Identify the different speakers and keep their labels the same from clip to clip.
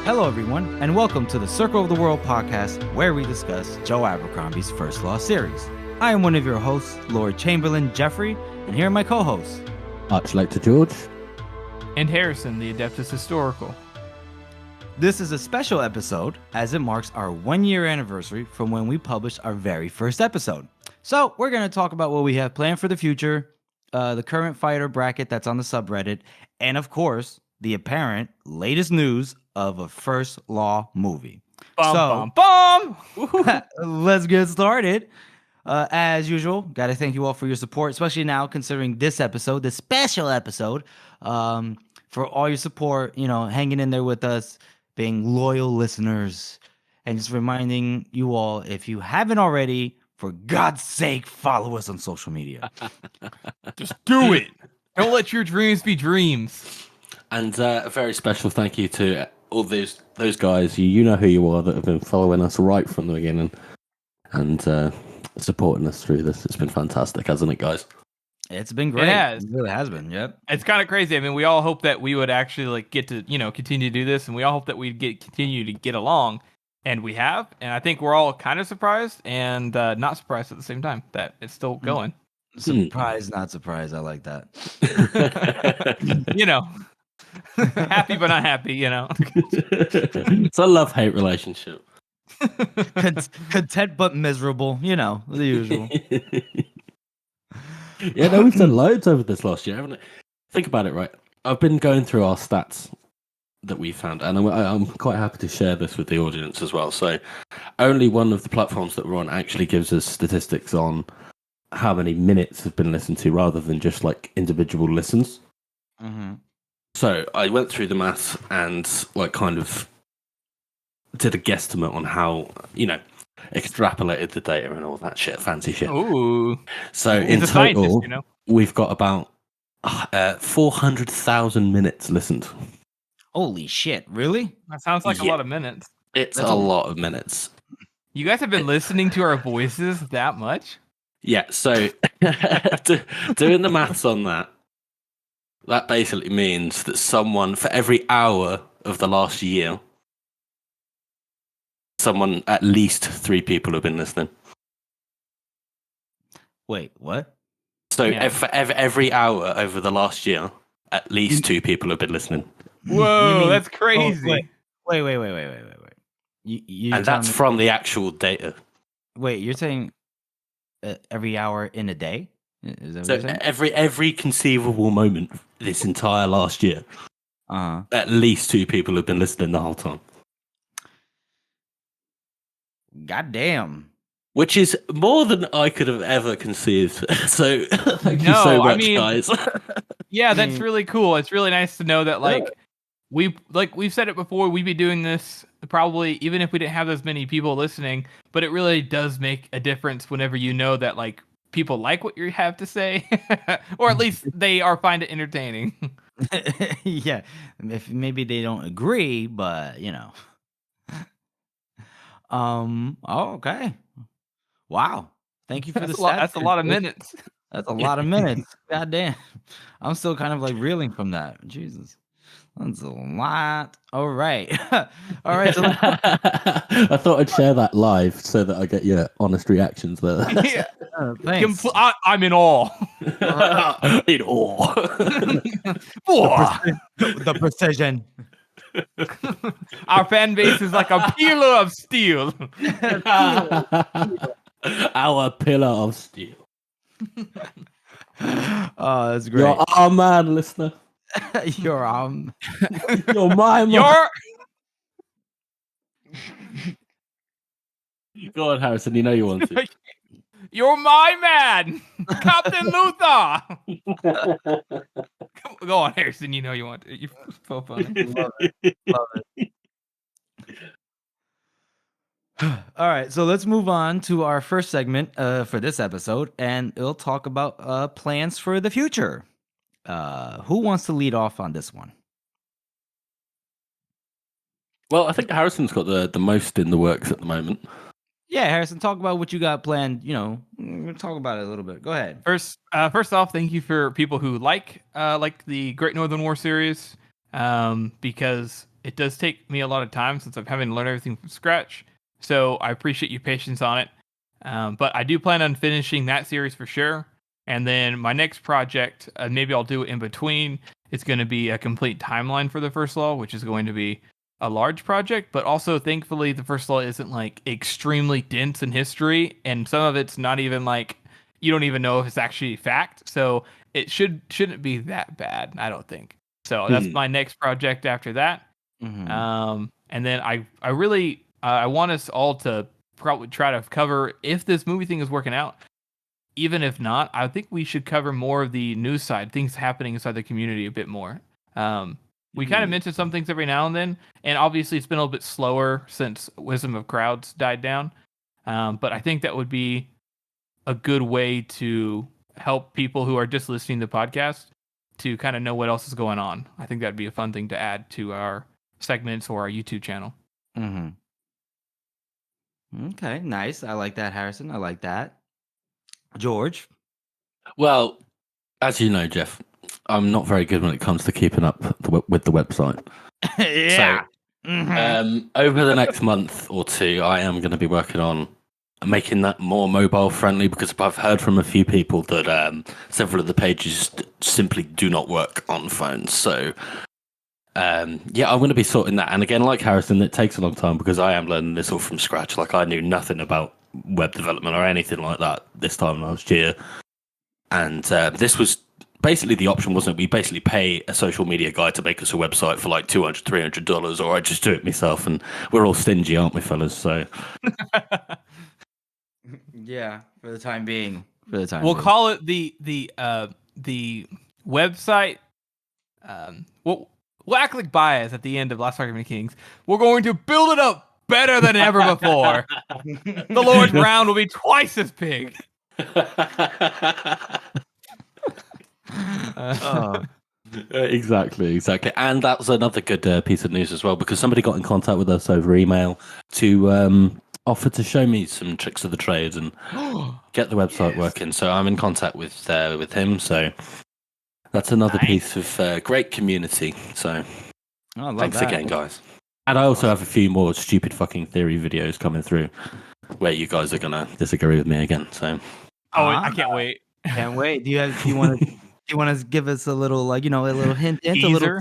Speaker 1: Hello, everyone, and welcome to the Circle of the World podcast, where we discuss Joe Abercrombie's First Law series. I am one of your hosts, Lord Chamberlain Jeffrey, and here are my co-hosts,
Speaker 2: Archlector George,
Speaker 3: and Harrison, the Adeptus Historical.
Speaker 1: This is a special episode, as it marks our 1-year anniversary from when we published our very first episode. So, we're going to talk about what we have planned for the future, the current fighter bracket that's on the subreddit, and of course, the apparent latest news of a First Law movie.
Speaker 3: Bum, bum, bum!
Speaker 1: Let's get started. As usual, got to thank you all for your support, especially now considering this episode, this special episode, for all your support, hanging in there with us, being loyal listeners, and just reminding you all, if you haven't already, for God's sake, follow us on social media.
Speaker 3: Just do it. Don't let your dreams be dreams.
Speaker 2: And a very special thank you to all those guys. You know who you are, that have been following us right from the beginning and supporting us through this. It's been fantastic, hasn't it, guys?
Speaker 1: It's been great. It really has been. Yep.
Speaker 3: It's kind of crazy. I mean, we all hope that we would actually get to continue to do this, and we all hope that we'd continue to get along, and we have. And I think we're all kind of surprised and not surprised at the same time that it's still going.
Speaker 1: Surprised, not surprised. I like that.
Speaker 3: Happy but not happy.
Speaker 2: It's a love-hate relationship.
Speaker 1: Content but miserable. The usual.
Speaker 2: Yeah, no, we've done loads over this last year, haven't we? Think about it, right? I've been going through our stats that we found, and I'm quite happy to share this with the audience as well. So, only one of the platforms that we're on actually gives us statistics on how many minutes have been listened to, rather than just like individual listens.
Speaker 1: Mm-hmm.
Speaker 2: So I went through the maths and kind of did a guesstimate on how extrapolated the data and all that shit, fancy shit.
Speaker 3: Ooh.
Speaker 2: So in total, we've got about 400,000 minutes listened.
Speaker 1: Holy shit! Really?
Speaker 3: That sounds like a lot of minutes.
Speaker 2: That's a lot of minutes.
Speaker 3: You guys have been listening to our voices that much?
Speaker 2: Yeah. So doing the maths on that basically means that someone, for every hour of the last year, at least 3 people have been listening.
Speaker 1: Wait, what?
Speaker 2: So for every hour over the last year, at least 2 people have been listening.
Speaker 3: Whoa, that's crazy.
Speaker 1: Wait.
Speaker 2: And that's from the actual data.
Speaker 1: Wait, you're saying every hour in a day? Is that
Speaker 2: so
Speaker 1: what you're saying?
Speaker 2: every conceivable moment this entire last year, at least 2 people have been listening the whole time.
Speaker 1: God damn.
Speaker 2: Which is more than I could have ever conceived. So thank you so much, guys.
Speaker 3: Yeah, that's really cool. It's really nice to know that we've said it before, we'd be doing this probably even if we didn't have as many people listening, but it really does make a difference whenever you know that people like what you have to say, or at least they find it entertaining.
Speaker 1: Yeah, if maybe they don't agree, but Oh, okay. Wow. Thank you for the stats.
Speaker 3: That's a lot of minutes.
Speaker 1: That's a lot of minutes. God damn. I'm still kind of reeling from that. Jesus. That's a lot. All right. All right. So
Speaker 2: I thought I'd share that live so that I get your honest reactions there.
Speaker 3: Yeah.
Speaker 1: Thanks.
Speaker 3: I'm in awe.
Speaker 2: In awe.
Speaker 1: The precision.
Speaker 3: Our fan base is like a pillar of steel.
Speaker 2: Our pillar of steel.
Speaker 1: Oh, that's great.
Speaker 2: You're our man, listener.
Speaker 1: You're
Speaker 2: You're my man. Go on, Harrison. You know you want to.
Speaker 3: You're my man, Captain Luther. Go on, Harrison. You know you want to. You're so funny.
Speaker 1: Love it. All right, so let's move on to our first segment for this episode, and it'll talk about plans for the future. Who wants to lead off on this one?
Speaker 2: Well, I think Harrison's got the most in the works at the moment.
Speaker 1: Yeah, Harrison, talk about what you got planned. We'll talk about it a little bit. Go ahead.
Speaker 3: First off, thank you for people who like the Great Northern War series, because it does take me a lot of time since I'm having to learn everything from scratch. So I appreciate your patience on it. But I do plan on finishing that series for sure. And then my next project, maybe I'll do it in between. It's going to be a complete timeline for the First Law, which is going to be a large project. But also, thankfully, the First Law isn't like extremely dense in history, and some of it's not even like you don't even know if it's actually fact. So it shouldn't be that bad, I don't think. So that's my next project after that. And then I really I want us all to probably try to cover, if this movie thing is working out. Even if not, I think we should cover more of the news side, things happening inside the community a bit more. We kind of mention some things every now and then, and obviously it's been a little bit slower since Wisdom of Crowds died down. But I think that would be a good way to help people who are just listening to the podcast to kind of know what else is going on. I think that'd be a fun thing to add to our segments or our YouTube channel.
Speaker 1: Okay, nice. I like that, Harrison. I like that. George?
Speaker 2: Well, as you know, Jeff, I'm not very good when it comes to keeping up with the website.
Speaker 1: Yeah.
Speaker 2: So, over the next month or two, I am going to be working on making that more mobile friendly, because I've heard from a few people that several of the pages simply do not work on phones. So, yeah, I'm going to be sorting that. And again, like Harrison, it takes a long time because I am learning this all from scratch. Like, I knew nothing about web development or anything like that this time last year. And this was basically the option, wasn't it? We basically pay a social media guy to make us a website for like $200, $300, or I just do it myself. And we're all stingy, aren't we, fellas? So,
Speaker 1: yeah, for the time being.
Speaker 3: We'll call it the website. We'll act like Baez at the end of Last Argument Kings. We're going to build it up better than ever before. The Lord's Round will be twice as big.
Speaker 2: Exactly. And that was another good piece of news as well, because somebody got in contact with us over email to offer to show me some tricks of the trade and get the website working. So I'm in contact with him. So that's another piece of great community. So thanks again, guys. And I also have a few more stupid fucking theory videos coming through where you guys are gonna disagree with me again. So
Speaker 3: I can't wait.
Speaker 1: Can't wait. Do you want to give us a little, like, a little hint, a little,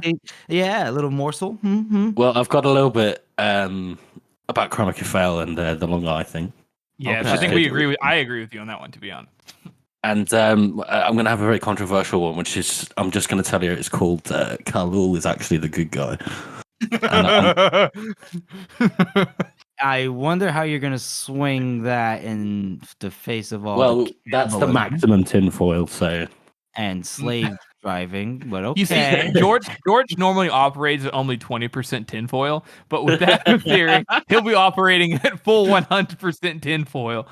Speaker 1: a little morsel?
Speaker 2: Well, I've got a little bit about Chronic Fail and the Long Eye thing.
Speaker 3: Yes, I think I agree with you on that one, to be honest.
Speaker 2: And I'm going to have a very controversial one, which is, I'm just going to tell you, it's called Khalul is actually the good guy.
Speaker 1: I wonder how you're going to swing that in the face of all.
Speaker 2: Well, that's the maximum tinfoil, so.
Speaker 1: And slave driving, but okay.
Speaker 3: You see, George normally operates at only 20% tinfoil, but with that theory, he'll be operating at full 100% tinfoil.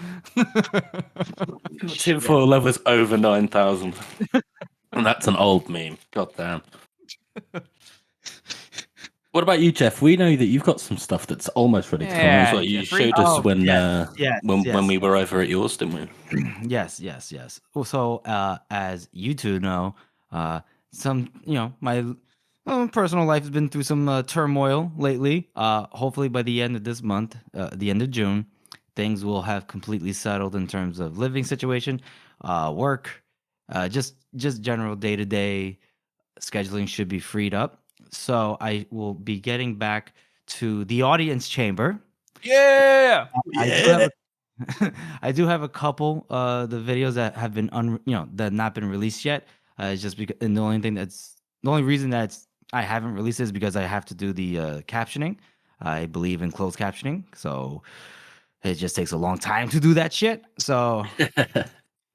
Speaker 2: Tinfoil level is over 9,000. And that's an old meme. God damn. What about you, Jeff? We know that you've got some stuff that's almost ready to come as well. You showed us when we were over at yours, didn't we?
Speaker 1: Yes. Well, so as you two know, my personal life has been through some turmoil lately. Hopefully by the end of this month, the end of June, things will have completely settled in terms of living situation, work, just general day-to-day scheduling should be freed up. So I will be getting back to the audience chamber.
Speaker 3: Yeah.
Speaker 1: I do have a couple the videos that have been that not been released yet. It's just because, and the only reason that I haven't released it is because I have to do the captioning. I believe in closed captioning, so it just takes a long time to do that shit. So,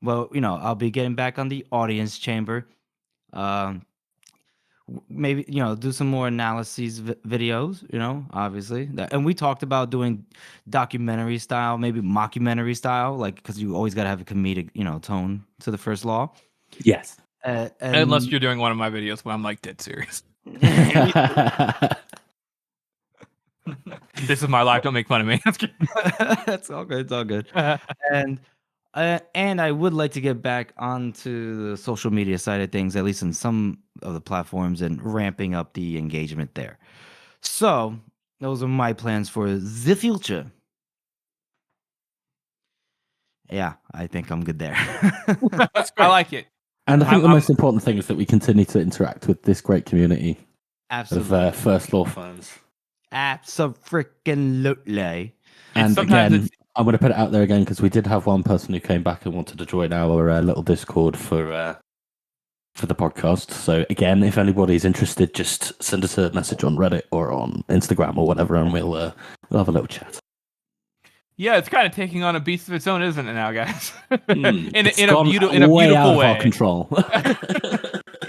Speaker 1: well, I'll be getting back on the audience chamber. Maybe do some more analyses videos, obviously and we talked about doing documentary style, maybe mockumentary style, like, because you always got to have a comedic tone to the First Law.
Speaker 2: Yes.
Speaker 3: Unless you're doing one of my videos where I'm like dead serious. This is my life, don't make fun of me.
Speaker 1: That's all good. It's all good. And I would like to get back onto the social media side of things, at least in some of the platforms, and ramping up the engagement there. So those are my plans for the future. Yeah, I think I'm good there.
Speaker 2: That's
Speaker 3: I like it.
Speaker 2: And I think the
Speaker 3: I'm-
Speaker 2: most important thing is that we continue to interact with this great community
Speaker 1: Absolutely.
Speaker 2: of First Law fans.
Speaker 1: Absolutely.
Speaker 2: And
Speaker 3: sometimes
Speaker 2: again, I'm going to put it out there again because we did have one person who came back and wanted to join our little Discord for the podcast. So again, if anybody's interested, just send us a message on Reddit or on Instagram or whatever, and we'll have a little chat.
Speaker 3: Yeah, it's kind of taking on a beast of its own, isn't it now, guys?
Speaker 2: It's
Speaker 3: in a
Speaker 2: gone
Speaker 3: beautiful
Speaker 2: way out of
Speaker 3: way.
Speaker 2: our control.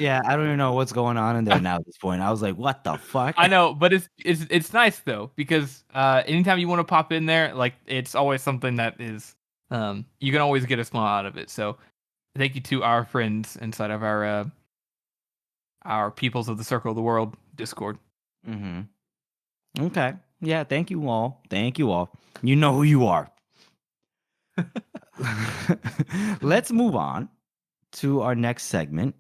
Speaker 1: Yeah, I don't even know what's going on in there now at this point. I was like, what the fuck?
Speaker 3: I know, but it's nice though because anytime you want to pop in there, like it's always something that is you can always get a smile out of it. So thank you to our friends inside of our Peoples of the Circle of the World Discord.
Speaker 1: Mm-hmm. Okay. Yeah, thank you all. Thank you all. You know who you are. Let's move on to our next segment,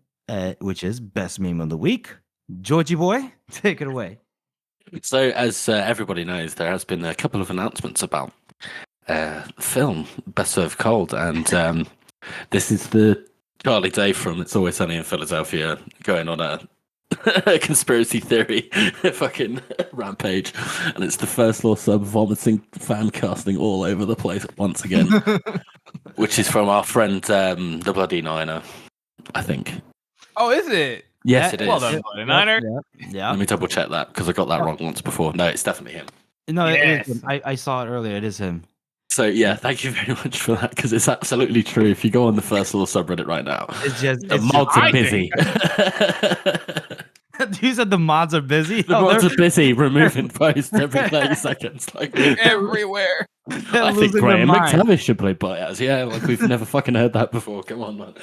Speaker 1: which is Best Meme of the Week. Georgie boy, take it away.
Speaker 2: So, as everybody knows, there has been a couple of announcements about film Best Served Cold, and this is the Charlie Day from It's Always Sunny in Philadelphia going on a conspiracy theory fucking rampage, and it's the First Law sub vomiting fan casting all over the place once again, which is from our friend the Bloody Niner, I think.
Speaker 3: Oh, is it?
Speaker 2: Yes, it is.
Speaker 3: Well done, Bloody Niner.
Speaker 1: Yeah.
Speaker 2: Let me double check that because I got that wrong once before. No, it's definitely him.
Speaker 1: No, it
Speaker 3: Yes.
Speaker 1: is him. I saw it earlier. It is him.
Speaker 2: So yeah, thank you very much for that because it's absolutely true. If you go on the First Law subreddit right now,
Speaker 1: It's just
Speaker 2: the mods are
Speaker 3: I
Speaker 2: busy.
Speaker 1: you said the mods are busy.
Speaker 2: The mods are busy removing posts every 30 seconds. Like
Speaker 3: Everywhere.
Speaker 1: They're
Speaker 2: I think
Speaker 1: losing their
Speaker 2: Graham
Speaker 1: mind.
Speaker 2: McTavish should play Boyaz. Yeah, like we've never fucking heard that before. Come on, man.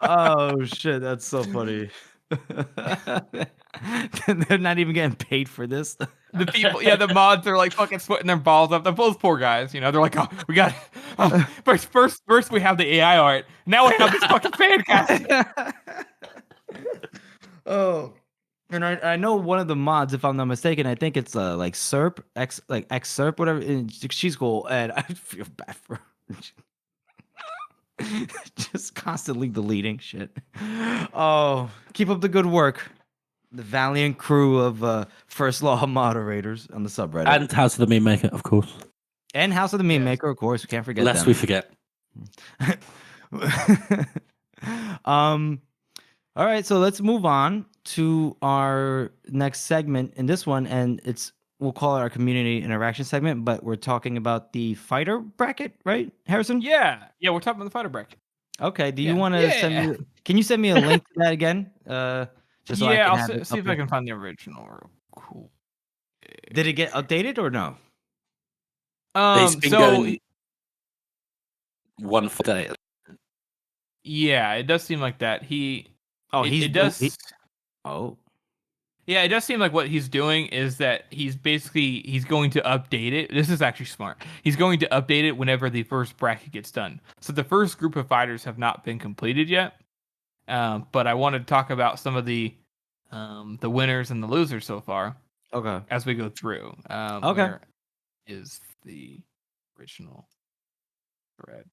Speaker 1: Oh shit, that's so funny. They're not even getting paid for this.
Speaker 3: The people, yeah, the mods are like fucking sweating their balls off. They're both poor guys, you know. They're like, oh, we got first we have the AI art. Now we have this fucking fan cast.
Speaker 1: Oh, and I know one of the mods, if I'm not mistaken, I think it's like Serp X Serp, whatever. And she's cool, and I feel bad for her. Just constantly deleting shit. Oh, keep up the good work, the valiant crew of First Law moderators on the subreddit,
Speaker 2: And House of the Meme Maker, of course.
Speaker 1: and House of the Meme
Speaker 3: Yes.
Speaker 1: Maker, of course. We can't forget
Speaker 2: Lest
Speaker 1: them.
Speaker 2: we forget.
Speaker 1: All right, so let's move on to our next segment in this one, and we'll call it our community interaction segment, but we're talking about the fighter bracket, right, Harrison?
Speaker 3: Yeah, we're talking about the fighter bracket.
Speaker 1: Okay. Do
Speaker 3: Yeah.
Speaker 1: you want to send me? Can you send me a link to that again? Just so I can
Speaker 3: I'll
Speaker 1: have it
Speaker 3: see
Speaker 1: up
Speaker 3: if I
Speaker 1: here.
Speaker 3: can find the original. Real cool.
Speaker 1: Did it get updated or no?
Speaker 2: It's been
Speaker 3: So
Speaker 2: going one for day.
Speaker 3: yeah, it does seem like that. It does.
Speaker 1: Oh.
Speaker 3: Yeah, it does seem like what he's doing is that he's going to update it. This is actually smart. He's going to update it whenever the first bracket gets done. So the first group of fighters have not been completed yet. But I wanted to talk about some of the winners and the losers so far
Speaker 1: Okay.
Speaker 3: as we go through.
Speaker 1: Okay.
Speaker 3: Where is the original thread?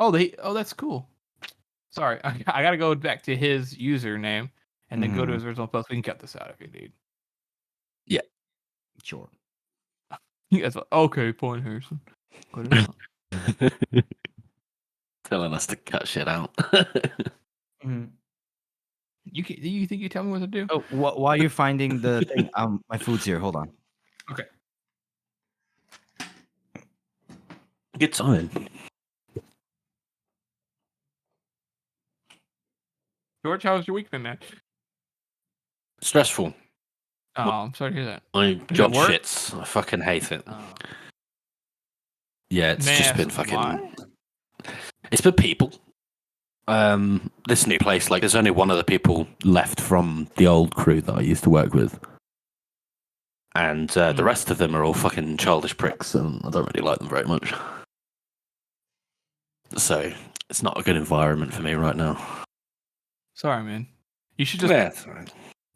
Speaker 3: Oh, that's cool. Sorry, I gotta go back to his username and then go to his original post. We can cut this out if you need.
Speaker 1: Sure.
Speaker 3: You guys, okay, point Harrison. Cut it out.
Speaker 2: Telling us to cut shit out.
Speaker 1: Mhm.
Speaker 3: You think you tell me what to do?
Speaker 1: Oh, while you're finding the thing, my food's here. Hold on.
Speaker 3: Okay.
Speaker 2: Good time.
Speaker 3: George, how's your week been, man?
Speaker 2: Stressful.
Speaker 3: Oh, I'm sorry to hear that.
Speaker 2: My
Speaker 3: it
Speaker 2: job
Speaker 3: work?
Speaker 2: shits. I fucking hate it.
Speaker 3: Oh.
Speaker 2: Yeah, it's
Speaker 3: May I
Speaker 2: just been
Speaker 3: ask
Speaker 2: fucking.
Speaker 3: why?
Speaker 2: It's been people. This new place, like, there's only one of the people left from the old crew that I used to work with, and the rest of them are all fucking childish pricks, and I don't really like them very much. So it's not a good environment for me right now.
Speaker 3: Sorry, man. You should
Speaker 2: Yeah, it's fine.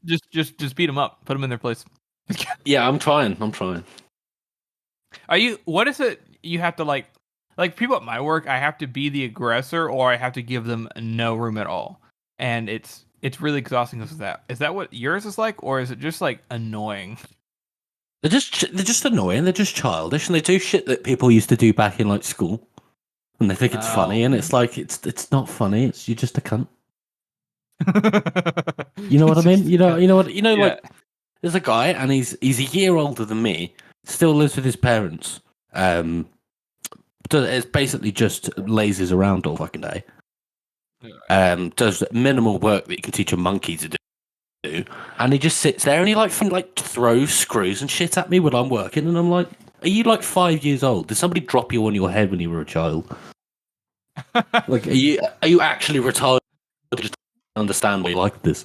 Speaker 3: just beat them up. Put them in their place.
Speaker 2: Yeah, I'm trying.
Speaker 3: Are you? What is it? You have to like people at my work. I have to be the aggressor, or I have to give them no room at all, and it's really exhausting because of that. Is that what yours is like, or is it just like annoying?
Speaker 2: They're just annoying. They're just childish, and they do shit that people used to do back in like school, and they think it's funny, and it's like it's not funny. It's you're just a cunt. You know what I mean? You know what?
Speaker 3: Yeah.
Speaker 2: Like there's a guy, and he's a year older than me. Still lives with his parents. It's basically just lazes around all fucking day. Does minimal work that you can teach a monkey to do, and he just sits there and he like throws screws and shit at me when I'm working, and I'm like, "Are you like 5 years old? Did somebody drop you on your head when you were a child? Like, are you actually retarded? Just understand why you like this?"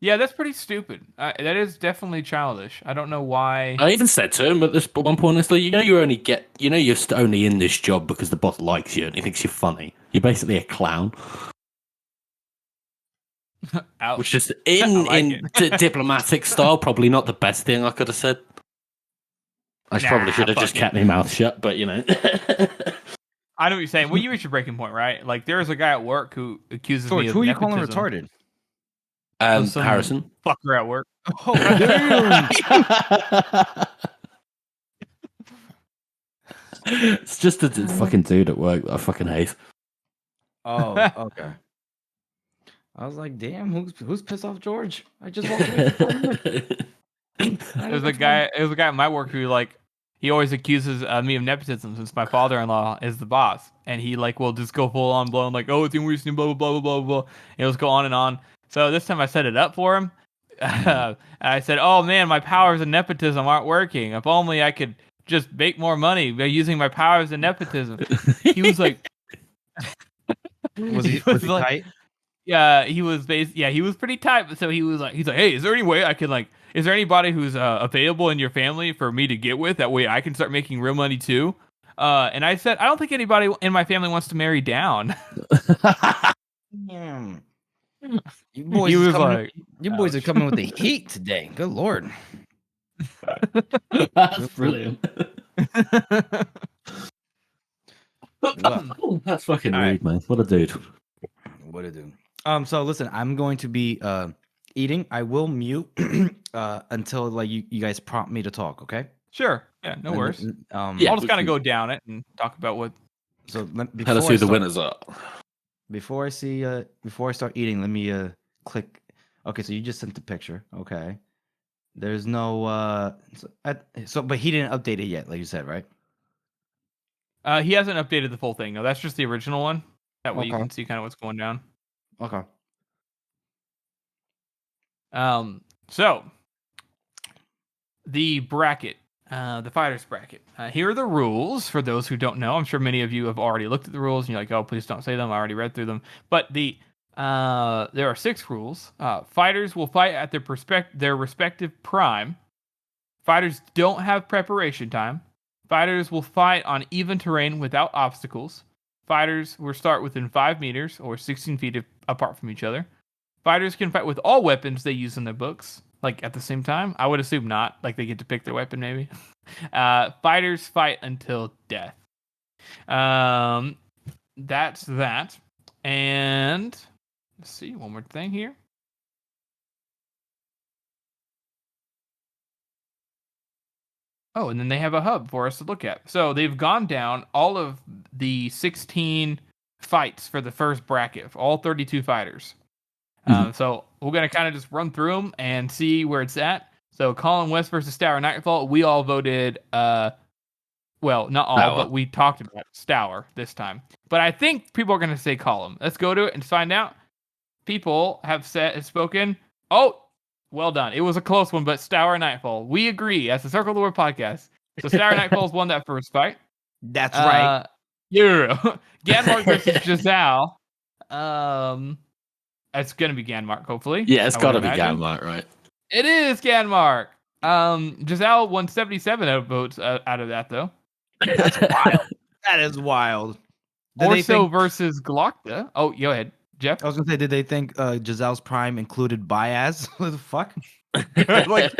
Speaker 3: Yeah, that's pretty stupid. That is definitely childish. I don't know why.
Speaker 2: I even said to him at this one point, it's like, you're only in this job because the boss likes you and he thinks you're funny. You're basically a clown.
Speaker 3: Ouch.
Speaker 2: Which is in diplomatic style, probably not the best thing I could have said. I probably should have just kept my mouth shut, but you know.
Speaker 3: I know what you're saying. Well, you reach your breaking point, right? Like, there's a guy at work who accuses me of
Speaker 1: who are you
Speaker 3: nepotism.
Speaker 1: calling retarded?
Speaker 3: Some
Speaker 2: Harrison.
Speaker 3: Fucker at work.
Speaker 1: Oh, damn.
Speaker 2: It's just a fucking dude at work that I fucking hate.
Speaker 1: Oh, okay. I was like, damn, who's pissed off George? I just walked away.
Speaker 3: There's a guy at my work who he always accuses me of nepotism since my father-in-law is the boss, and he will just go full on blown like, oh, it's in blah blah blah blah blah blah. And it'll just go on and on. So this time I set it up for him. I said, oh man, my powers of nepotism aren't working. If only I could just make more money by using my powers of nepotism. He was like,
Speaker 1: was he tight?
Speaker 3: Yeah, he was he was pretty tight. So he's like, hey, is there any way I can is there anybody who's available in your family for me to get with? That way I can start making real money too. And I said, I don't think anybody in my family wants to marry down.
Speaker 1: Damn. You boys are coming with the heat today. Good lord.
Speaker 2: That's brilliant. That's fucking rude, man. What a dude.
Speaker 1: What a dude. So listen, I'm going to be eating. I will mute until you guys prompt me to talk, okay?
Speaker 3: Sure. Yeah, no worries.
Speaker 1: I'll
Speaker 3: just kind of go down it and talk about what.
Speaker 2: So tell us who the winners are.
Speaker 1: Before I start eating, let me click. Okay, so you just sent the picture. Okay. There's no but he didn't update it yet, like you said, right?
Speaker 3: He hasn't updated the full thing. No, that's just the original one. That way you can see kind of what's going down.
Speaker 1: Okay.
Speaker 3: So the bracket, the fighters bracket. Here are the rules for those who don't know. I'm sure many of you have already looked at the rules and you're like, oh, please don't say them. I already read through them. But there are 6 rules. Fighters will fight at their respective prime. Fighters don't have preparation time. Fighters will fight on even terrain without obstacles. Fighters will start within 5 meters or 16 feet apart from each other. Fighters can fight with all weapons they use in their books, at the same time. I would assume not. They get to pick their weapon, maybe. Fighters fight until death. That's that. And let's see, one more thing here. Oh, and then they have a hub for us to look at. So they've gone down all of the 16 fights for the first bracket, for all 32 fighters. So we're going to kind of just run through them and see where it's at. So Colin West versus Stour Nightfall, we all voted, well, not all, but we talked about Stour this time. But I think people are going to say Colin. Let's go to it and find out. People have spoken. Oh, well done. It was a close one, but Stour Nightfall. We agree as the Circle of the Word podcast. So Stour Nightfall's won that first fight.
Speaker 1: That's right.
Speaker 3: Yeah. Ganmark versus Giselle. It's going to be Ganmark, hopefully.
Speaker 2: Yeah, it's got to be Ganmark, right?
Speaker 3: It is Ganmark. Giselle won 77 votes out of that, though.
Speaker 1: That's wild. That is wild.
Speaker 3: Orso versus Glockta. Oh, go ahead. Jeff?
Speaker 1: I was gonna say, did they think Giselle's prime included Baez? What the fuck?
Speaker 3: Like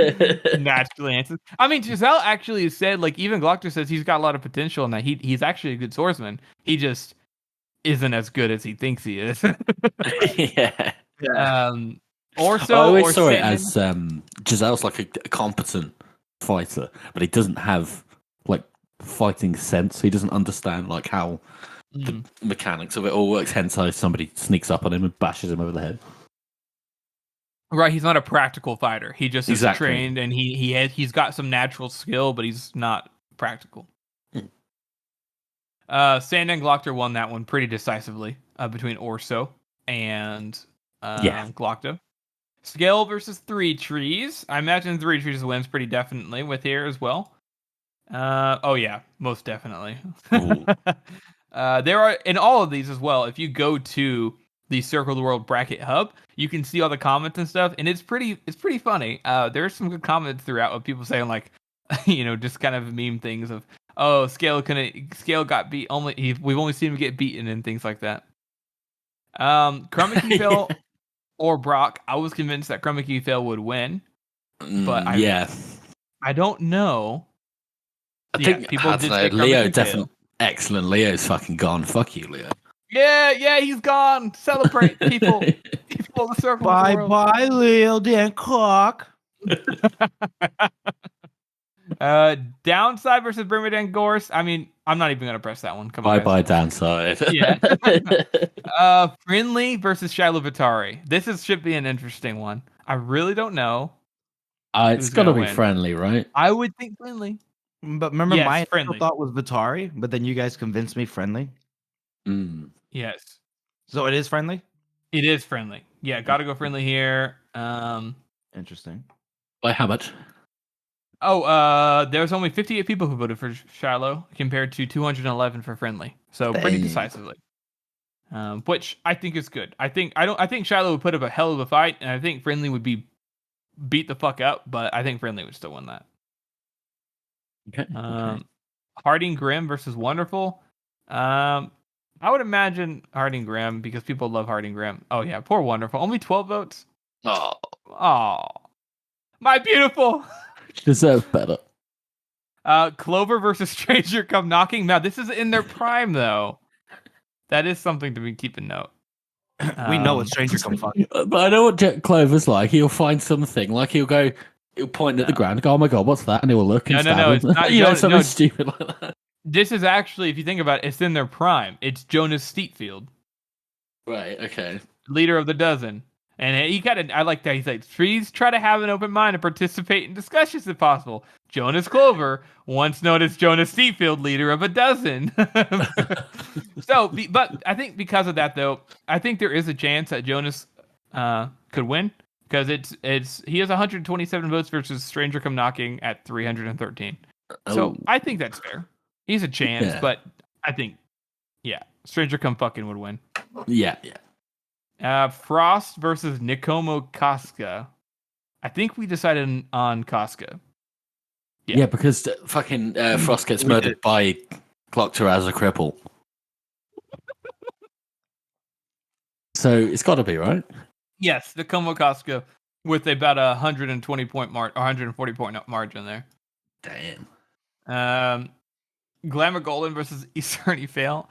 Speaker 3: naturally answers. I mean, Giselle actually said, like, even Glockter says he's got a lot of potential and that he's actually a good swordsman. He just isn't as good as he thinks he is.
Speaker 2: Yeah.
Speaker 3: Orso
Speaker 2: I always
Speaker 3: or
Speaker 2: saw it
Speaker 3: Sandman.
Speaker 2: as Giselle's like a competent fighter, but he doesn't have like fighting sense. He doesn't understand like how the mechanics of it all works. Hence, how somebody sneaks up on him and bashes him over the head.
Speaker 3: Right, he's not a practical fighter. He just is
Speaker 2: Exactly.
Speaker 3: trained, and he's got some natural skill, but he's not practical. Sand and Glockter won that one pretty decisively between Orso and Glockter. Scale versus Three Trees. I imagine Three Trees wins pretty definitely with here as well. Oh yeah, most definitely. There are in all of these as well. If you go to the Circle of the World bracket hub, you can see all the comments and stuff, and it's pretty funny. There's some good comments throughout of people saying like, just kind of meme things of, oh, Scale got beat. We've only seen him get beaten and things like that. Crummy Phil or Brock. I was convinced that Crummy Phil would win, but I don't know.
Speaker 2: I think people did say Leo definitely excellent. Leo's fucking gone. Fuck you, Leo.
Speaker 3: Yeah, he's gone. Celebrate, people. People of the Circle of the World.
Speaker 1: Bye, Leo Dan Cock.
Speaker 3: Downside versus Bermudan Gorse. I mean, I'm not even gonna press that one. Come on.
Speaker 2: Bye, Downside.
Speaker 3: Yeah. Friendly versus Shiloh Vitari. This should be an interesting one. I really don't know.
Speaker 2: It's got to be Friendly, right?
Speaker 3: I would think Friendly.
Speaker 1: But remember, my
Speaker 3: Friendly
Speaker 1: thought was Vitari, but then you guys convinced me Friendly.
Speaker 3: Yes.
Speaker 1: So it is Friendly?
Speaker 3: It is Friendly. Yeah, gotta go Friendly here.
Speaker 1: Interesting.
Speaker 2: By how much?
Speaker 3: Oh, there's only 58 people who voted for Shiloh compared to 211 for Friendly. So pretty decisively. Which I think is good. I think Shiloh would put up a hell of a fight, and I think Friendly would be beat the fuck up, but I think Friendly would still win that.
Speaker 2: Okay.
Speaker 3: Harding Grimm versus Wonderful. I would imagine Harding Grimm because people love Harding Grimm. Oh yeah, poor Wonderful. Only 12 votes. Oh, my beautiful.
Speaker 2: Deserve better.
Speaker 3: Clover versus Stranger Come Knocking. Now this is in their prime though. That is something to be keeping note.
Speaker 1: We know what Stranger Come Fucking.
Speaker 2: But I know what Jet Clover's like. He'll find something. Like he'll point at the ground. Go, oh my god, what's that? And he'll look. And
Speaker 3: no, it's not.
Speaker 2: Something stupid like that.
Speaker 3: This is actually, if you think about it, it's in their prime. It's Jonas Steepfield.
Speaker 2: Right. Okay.
Speaker 3: Leader of the Dozen. And he I like that. He's like, please try to have an open mind and participate in discussions if possible. Jonas Clover, once known as Jonas Steepfield, leader of a dozen. But I think because of that, though, I think there is a chance that Jonas could win because he has 127 votes versus Stranger Come Knocking at 313. So I think that's fair. He's a chance, but I think, Stranger Come Fucking would win.
Speaker 2: Yeah.
Speaker 3: Frost versus Nikomo Casca. I think we decided on Casca.
Speaker 2: Yeah, because fucking Frost gets murdered by Glockter as a cripple. So it's got to be, right?
Speaker 3: Yes, Nikomo Casca with about 120 point mark, 140 point margin there.
Speaker 2: Damn.
Speaker 3: Glamour Golden versus Eterni Fail.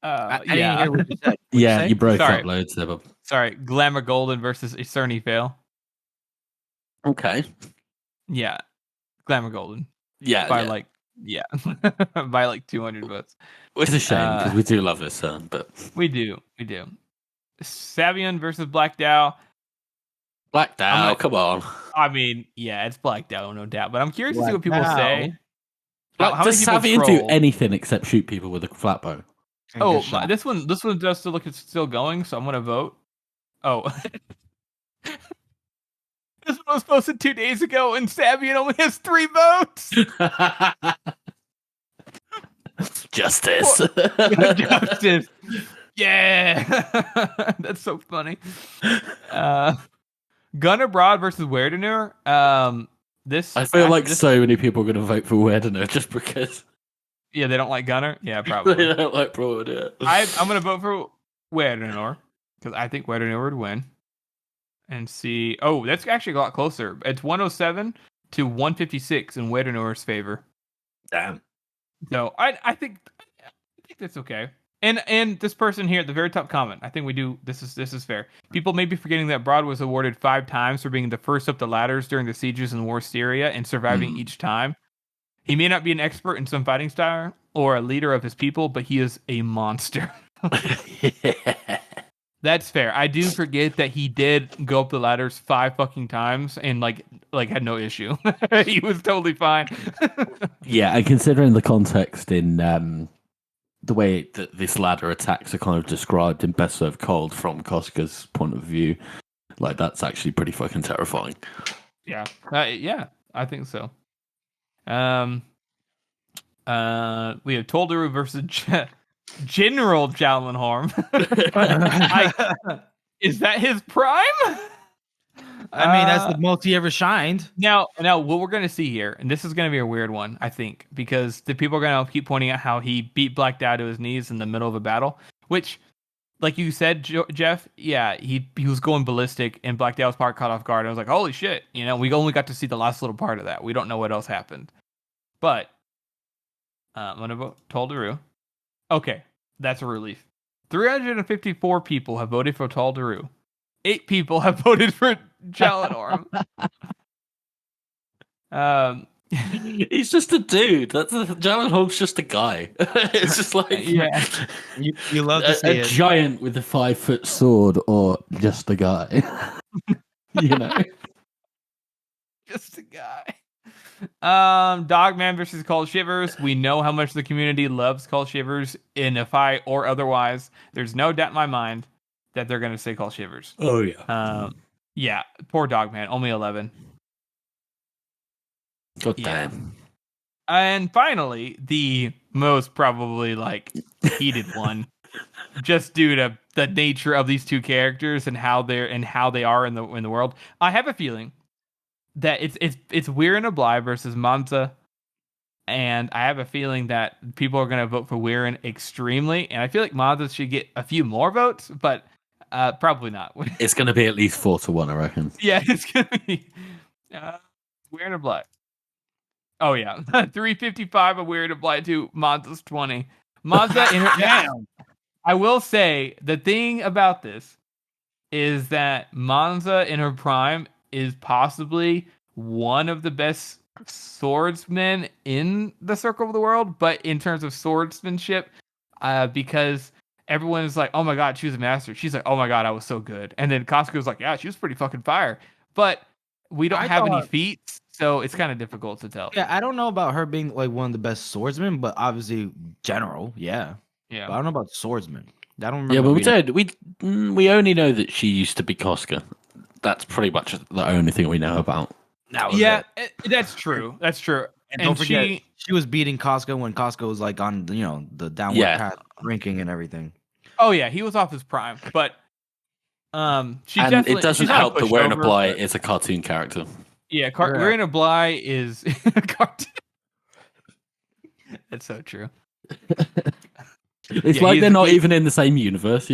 Speaker 1: I didn't hear what you said.
Speaker 2: You broke up loads there, Bob.
Speaker 3: Sorry, Glamour Golden versus Eterni Fail.
Speaker 2: Okay.
Speaker 3: Yeah, Glamour Golden.
Speaker 2: By
Speaker 3: like 200 votes.
Speaker 2: Which is a shame because we do love this but
Speaker 3: we do. Savion versus Black Dow.
Speaker 2: Black Dow, come on.
Speaker 3: I mean, it's Black Dow, no doubt. But I'm curious to see what people say.
Speaker 2: Does Savion do anything except shoot people with a flat bow?
Speaker 3: Oh, this one does still look it's still going, so I'm gonna vote. Oh, this one was posted 2 days ago, and Savion only has 3 votes.
Speaker 2: Justice.
Speaker 3: Justice. Yeah, that's so funny. Gunnar Broad versus Werdener. I
Speaker 2: feel like so many people are going to vote for Werdener just because.
Speaker 3: Yeah, they don't like Gunner. Yeah,
Speaker 2: They
Speaker 3: probably.
Speaker 2: don't like Broad. Yeah.
Speaker 3: I'm gonna vote for Werner because I think Werner would win. And see, oh, that's actually a lot closer. It's 107 to 156 in Werner's favor.
Speaker 2: Damn.
Speaker 3: So I think that's okay. And this person here at the very top comment, I think we do. This is fair. People may be forgetting that Broad was awarded 5 times for being the first up the ladders during the sieges in Warsteria and surviving each time. He may not be an expert in some fighting style or a leader of his people, but he is a monster. That's fair. I do forget that he did go up the ladders 5 fucking times and like had no issue. He was totally fine.
Speaker 2: Yeah, and considering the context in the way that this ladder attacks are kind of described in Best Served Cold from Koska's point of view, like that's actually pretty fucking terrifying.
Speaker 3: Yeah, yeah, I think so. We have Tolderu versus General Jalenhorn. Is that his prime?
Speaker 1: I mean, that's the most he ever shined.
Speaker 3: Now, what we're gonna see here, and this is gonna be a weird one, I think, because the people are gonna keep pointing out how he beat Black Dow to his knees in the middle of a battle, which, like you said, Jeff, yeah, he was going ballistic, and Black Dow's part caught off guard. I was like, holy shit, we only got to see the last little part of that. We don't know what else happened, but I'm gonna vote Tolderu. Okay, that's a relief. 354 people have voted for Tolderu. 8 people have voted for Jalenhorn.
Speaker 2: He's just a dude. Jalenhorn's just a guy. It's just like
Speaker 3: yeah,
Speaker 1: you love to see
Speaker 2: a
Speaker 1: it.
Speaker 2: giant with a 5-foot sword, or just a guy.
Speaker 3: Just a guy. Dogman versus Cold Shivers. We know how much the community loves Cold Shivers in a fight or otherwise. There's no doubt in my mind that they're going to say Cold Shivers.
Speaker 2: Oh yeah.
Speaker 3: Yeah. Poor Dogman. Only 11.
Speaker 2: God damn.
Speaker 3: And finally, the most probably heated one, just due to the nature of these two characters and how they are in the world. I have a feeling that it's Weir and Ably versus Monza, and I have a feeling that people are going to vote for Weirin extremely, and I feel like Monza should get a few more votes, but probably not.
Speaker 2: It's going to be at least 4-1, I reckon.
Speaker 3: Yeah, it's going to be Weir and Ably. Oh yeah, 355 of Weir and Ably to Monza's 20. Monza in her down. I will say the thing about this is that Monza in her prime is possibly one of the best swordsmen in the Circle of the World, but in terms of swordsmanship, because everyone is like, oh my god, she was a master. She's like, oh my god, I was so good. And then Costco's like, yeah, she was pretty fucking fire. But we don't have any feats, so it's kind of difficult to tell.
Speaker 1: Yeah, I don't know about her being like one of the best swordsmen, but obviously general, yeah.
Speaker 3: Yeah.
Speaker 1: But I don't know about swordsman. I don't remember.
Speaker 2: Yeah, but we only know that she used to be Koska. That's pretty much the only thing we know about.
Speaker 3: That's true. That's true.
Speaker 1: And don't forget, she was beating Costco when Costco was like on the downward path ranking and everything.
Speaker 3: Oh yeah, he was off his prime, but she
Speaker 2: and
Speaker 3: definitely.
Speaker 2: It doesn't help that Wearing a Bly is a cartoon character.
Speaker 3: Yeah, Wearing a Bly is a cartoon. That's so true.
Speaker 2: It's like they're not even in the same universe,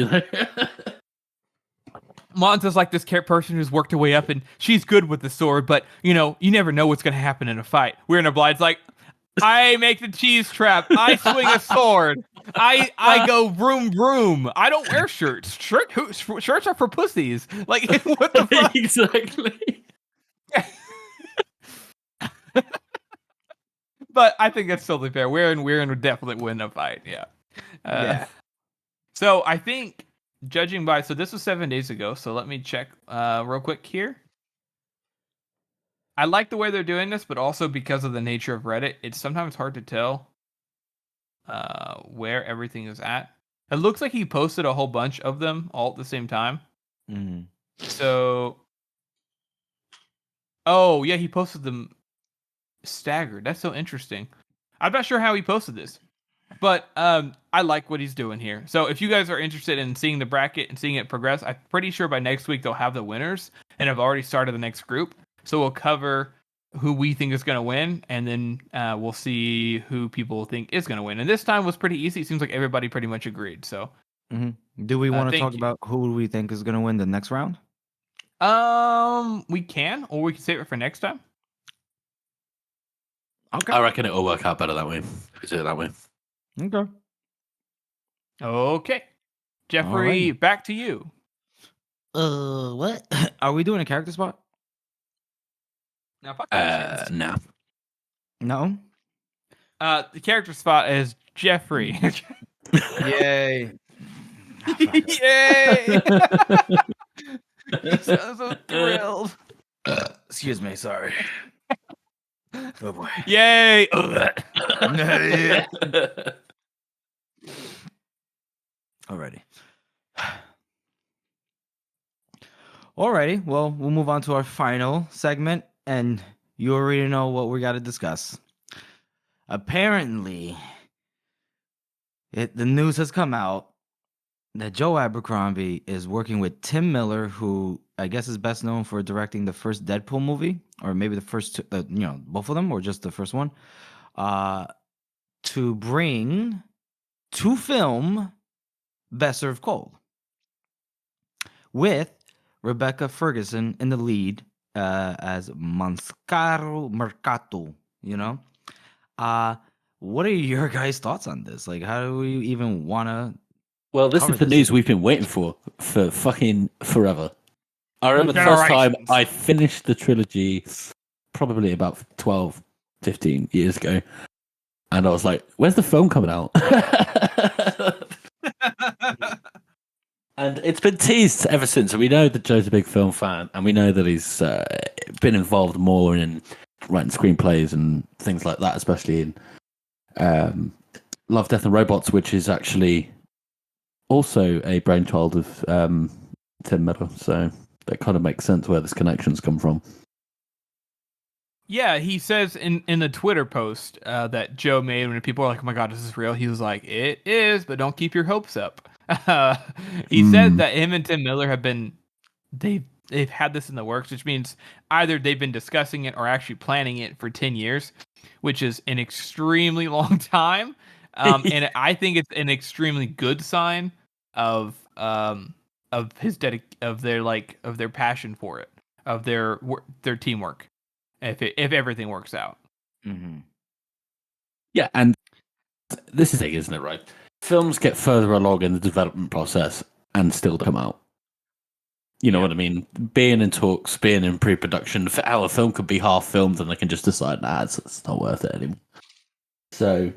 Speaker 3: Monza's like this person who's worked her way up, and she's good with the sword, but you never know what's going to happen in a fight. Wearing a Bly's like, I make the cheese trap. I swing a sword. I go vroom vroom. I don't wear shirts. Shirts are for pussies. Like, what the fuck?
Speaker 2: Exactly.
Speaker 3: But I think that's totally fair. Weirin would definitely win a fight. Yeah. So I think, judging by, so this was 7 days ago. So let me check real quick here. I like the way they're doing this, but also because of the nature of Reddit, it's sometimes hard to tell where everything is at. It looks like he posted a whole bunch of them all at the same time.
Speaker 1: Mm-hmm.
Speaker 3: So, oh yeah, he posted them staggered. That's so interesting. I'm not sure how he posted this, but I like what he's doing here. So if you guys are interested in seeing the bracket and seeing it progress, I'm pretty sure by next week they'll have the winners, and I've already started the next group. So we'll cover who we think is going to win, and then we'll see who people think is going to win. And this time was pretty easy. It seems like everybody pretty much agreed. So,
Speaker 1: do we want to
Speaker 3: thank
Speaker 1: talk
Speaker 3: you.
Speaker 1: about who we think is going to win the next round?
Speaker 3: We can, or we can save it for next time.
Speaker 1: Okay.
Speaker 2: I reckon it'll work out better that way. If we do it that way.
Speaker 1: Okay.
Speaker 3: Okay, Jeffrey, back to you.
Speaker 1: What? Are we doing a character spot?
Speaker 3: Now, fuck that shit.
Speaker 2: No.
Speaker 1: No.
Speaker 3: The character spot is Jeffrey.
Speaker 1: Yay.
Speaker 3: Yay! He's so thrilled.
Speaker 1: Excuse me. Sorry. Oh boy.
Speaker 3: Yay!
Speaker 1: Alrighty. Alrighty. Well, we'll move on to our final segment, and you already know what we got to discuss. Apparently, the news has come out that Joe Abercrombie is working with Tim Miller, who I guess is best known for directing the first Deadpool movie, or maybe the first two, both of them, or just the first one, to bring to film Best Served Cold, with Rebecca Ferguson in the lead as Manscaro Mercato. What are your guys' thoughts on this? Like, how do we even want to?
Speaker 2: Well, this
Speaker 1: cover
Speaker 2: is the
Speaker 1: this?
Speaker 2: news we've been waiting for fucking forever. I remember the first time
Speaker 3: Generations.
Speaker 2: I finished the trilogy probably about 12, 15 years ago. And I was like, where's the film coming out? And it's been teased ever since. And we know that Joe's a big film fan. And we know that he's been involved more in writing screenplays and things like that, especially in Love, Death and Robots, which is actually also a brainchild of Tim Miller. So that kind of makes sense where this connection's come from.
Speaker 3: Yeah, he says in the Twitter post that Joe made when people are like, "Oh my god, is this real?" He was like, "It is, but don't keep your hopes up." He said that him and Tim Miller have been they've had this in the works, which means either they've been discussing it or actually planning it for 10 years, which is an extremely long time. And I think it's an extremely good sign of their passion for it, of their teamwork. If everything works out.
Speaker 1: Mm-hmm.
Speaker 2: Yeah, and this is it, isn't it, right? Films get further along in the development process and still come out. You know what I mean? Being in talks, being in pre-production, a film could be half filmed and they can just decide, it's not worth it anymore. So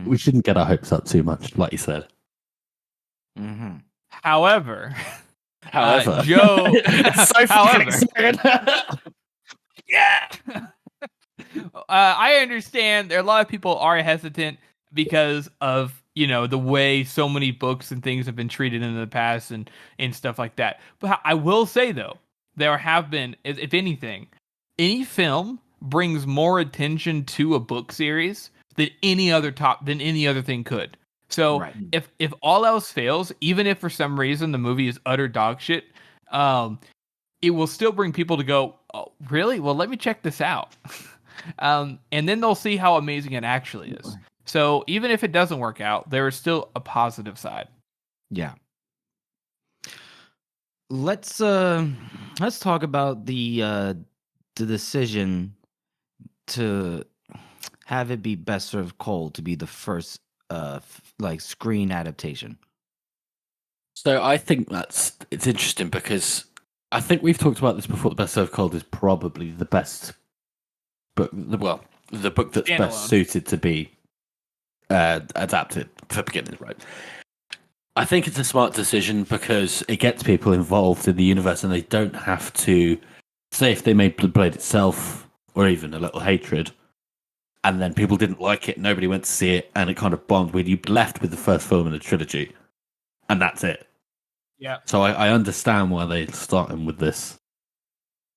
Speaker 2: we shouldn't get our hopes up too much, like you said.
Speaker 1: Mm-hmm.
Speaker 3: However,
Speaker 2: Joe,
Speaker 3: it's so fucking exciting. Yeah. I understand there are a lot of people are hesitant because of the way so many books and things have been treated in the past and stuff like that. But I will say though, there have been, if anything, any film brings more attention to a book series than any other thing could. So
Speaker 1: Right.
Speaker 3: if all else fails, even if for some reason the movie is utter dog shit, it will still bring people to go, oh, really? Well, let me check this out. And then they'll see how amazing it actually is. So even if it doesn't work out, there is still a positive side.
Speaker 1: Yeah. Let's talk about the decision to have it be Best Served Cold to be the first screen adaptation.
Speaker 2: So I think it's interesting because I think we've talked about this before. The Best Served Cold is probably the best book. The book that's
Speaker 3: Standalone.
Speaker 2: best suited to be adapted for beginners, right? I think it's a smart decision because it gets people involved in the universe, and they don't have to say if they made Bloodblade itself or even a little hatred, and then people didn't like it, nobody went to see it, and it kind of bombed. When you left with the first film in the trilogy, and that's it.
Speaker 3: Yeah.
Speaker 2: So I understand why they're starting with this,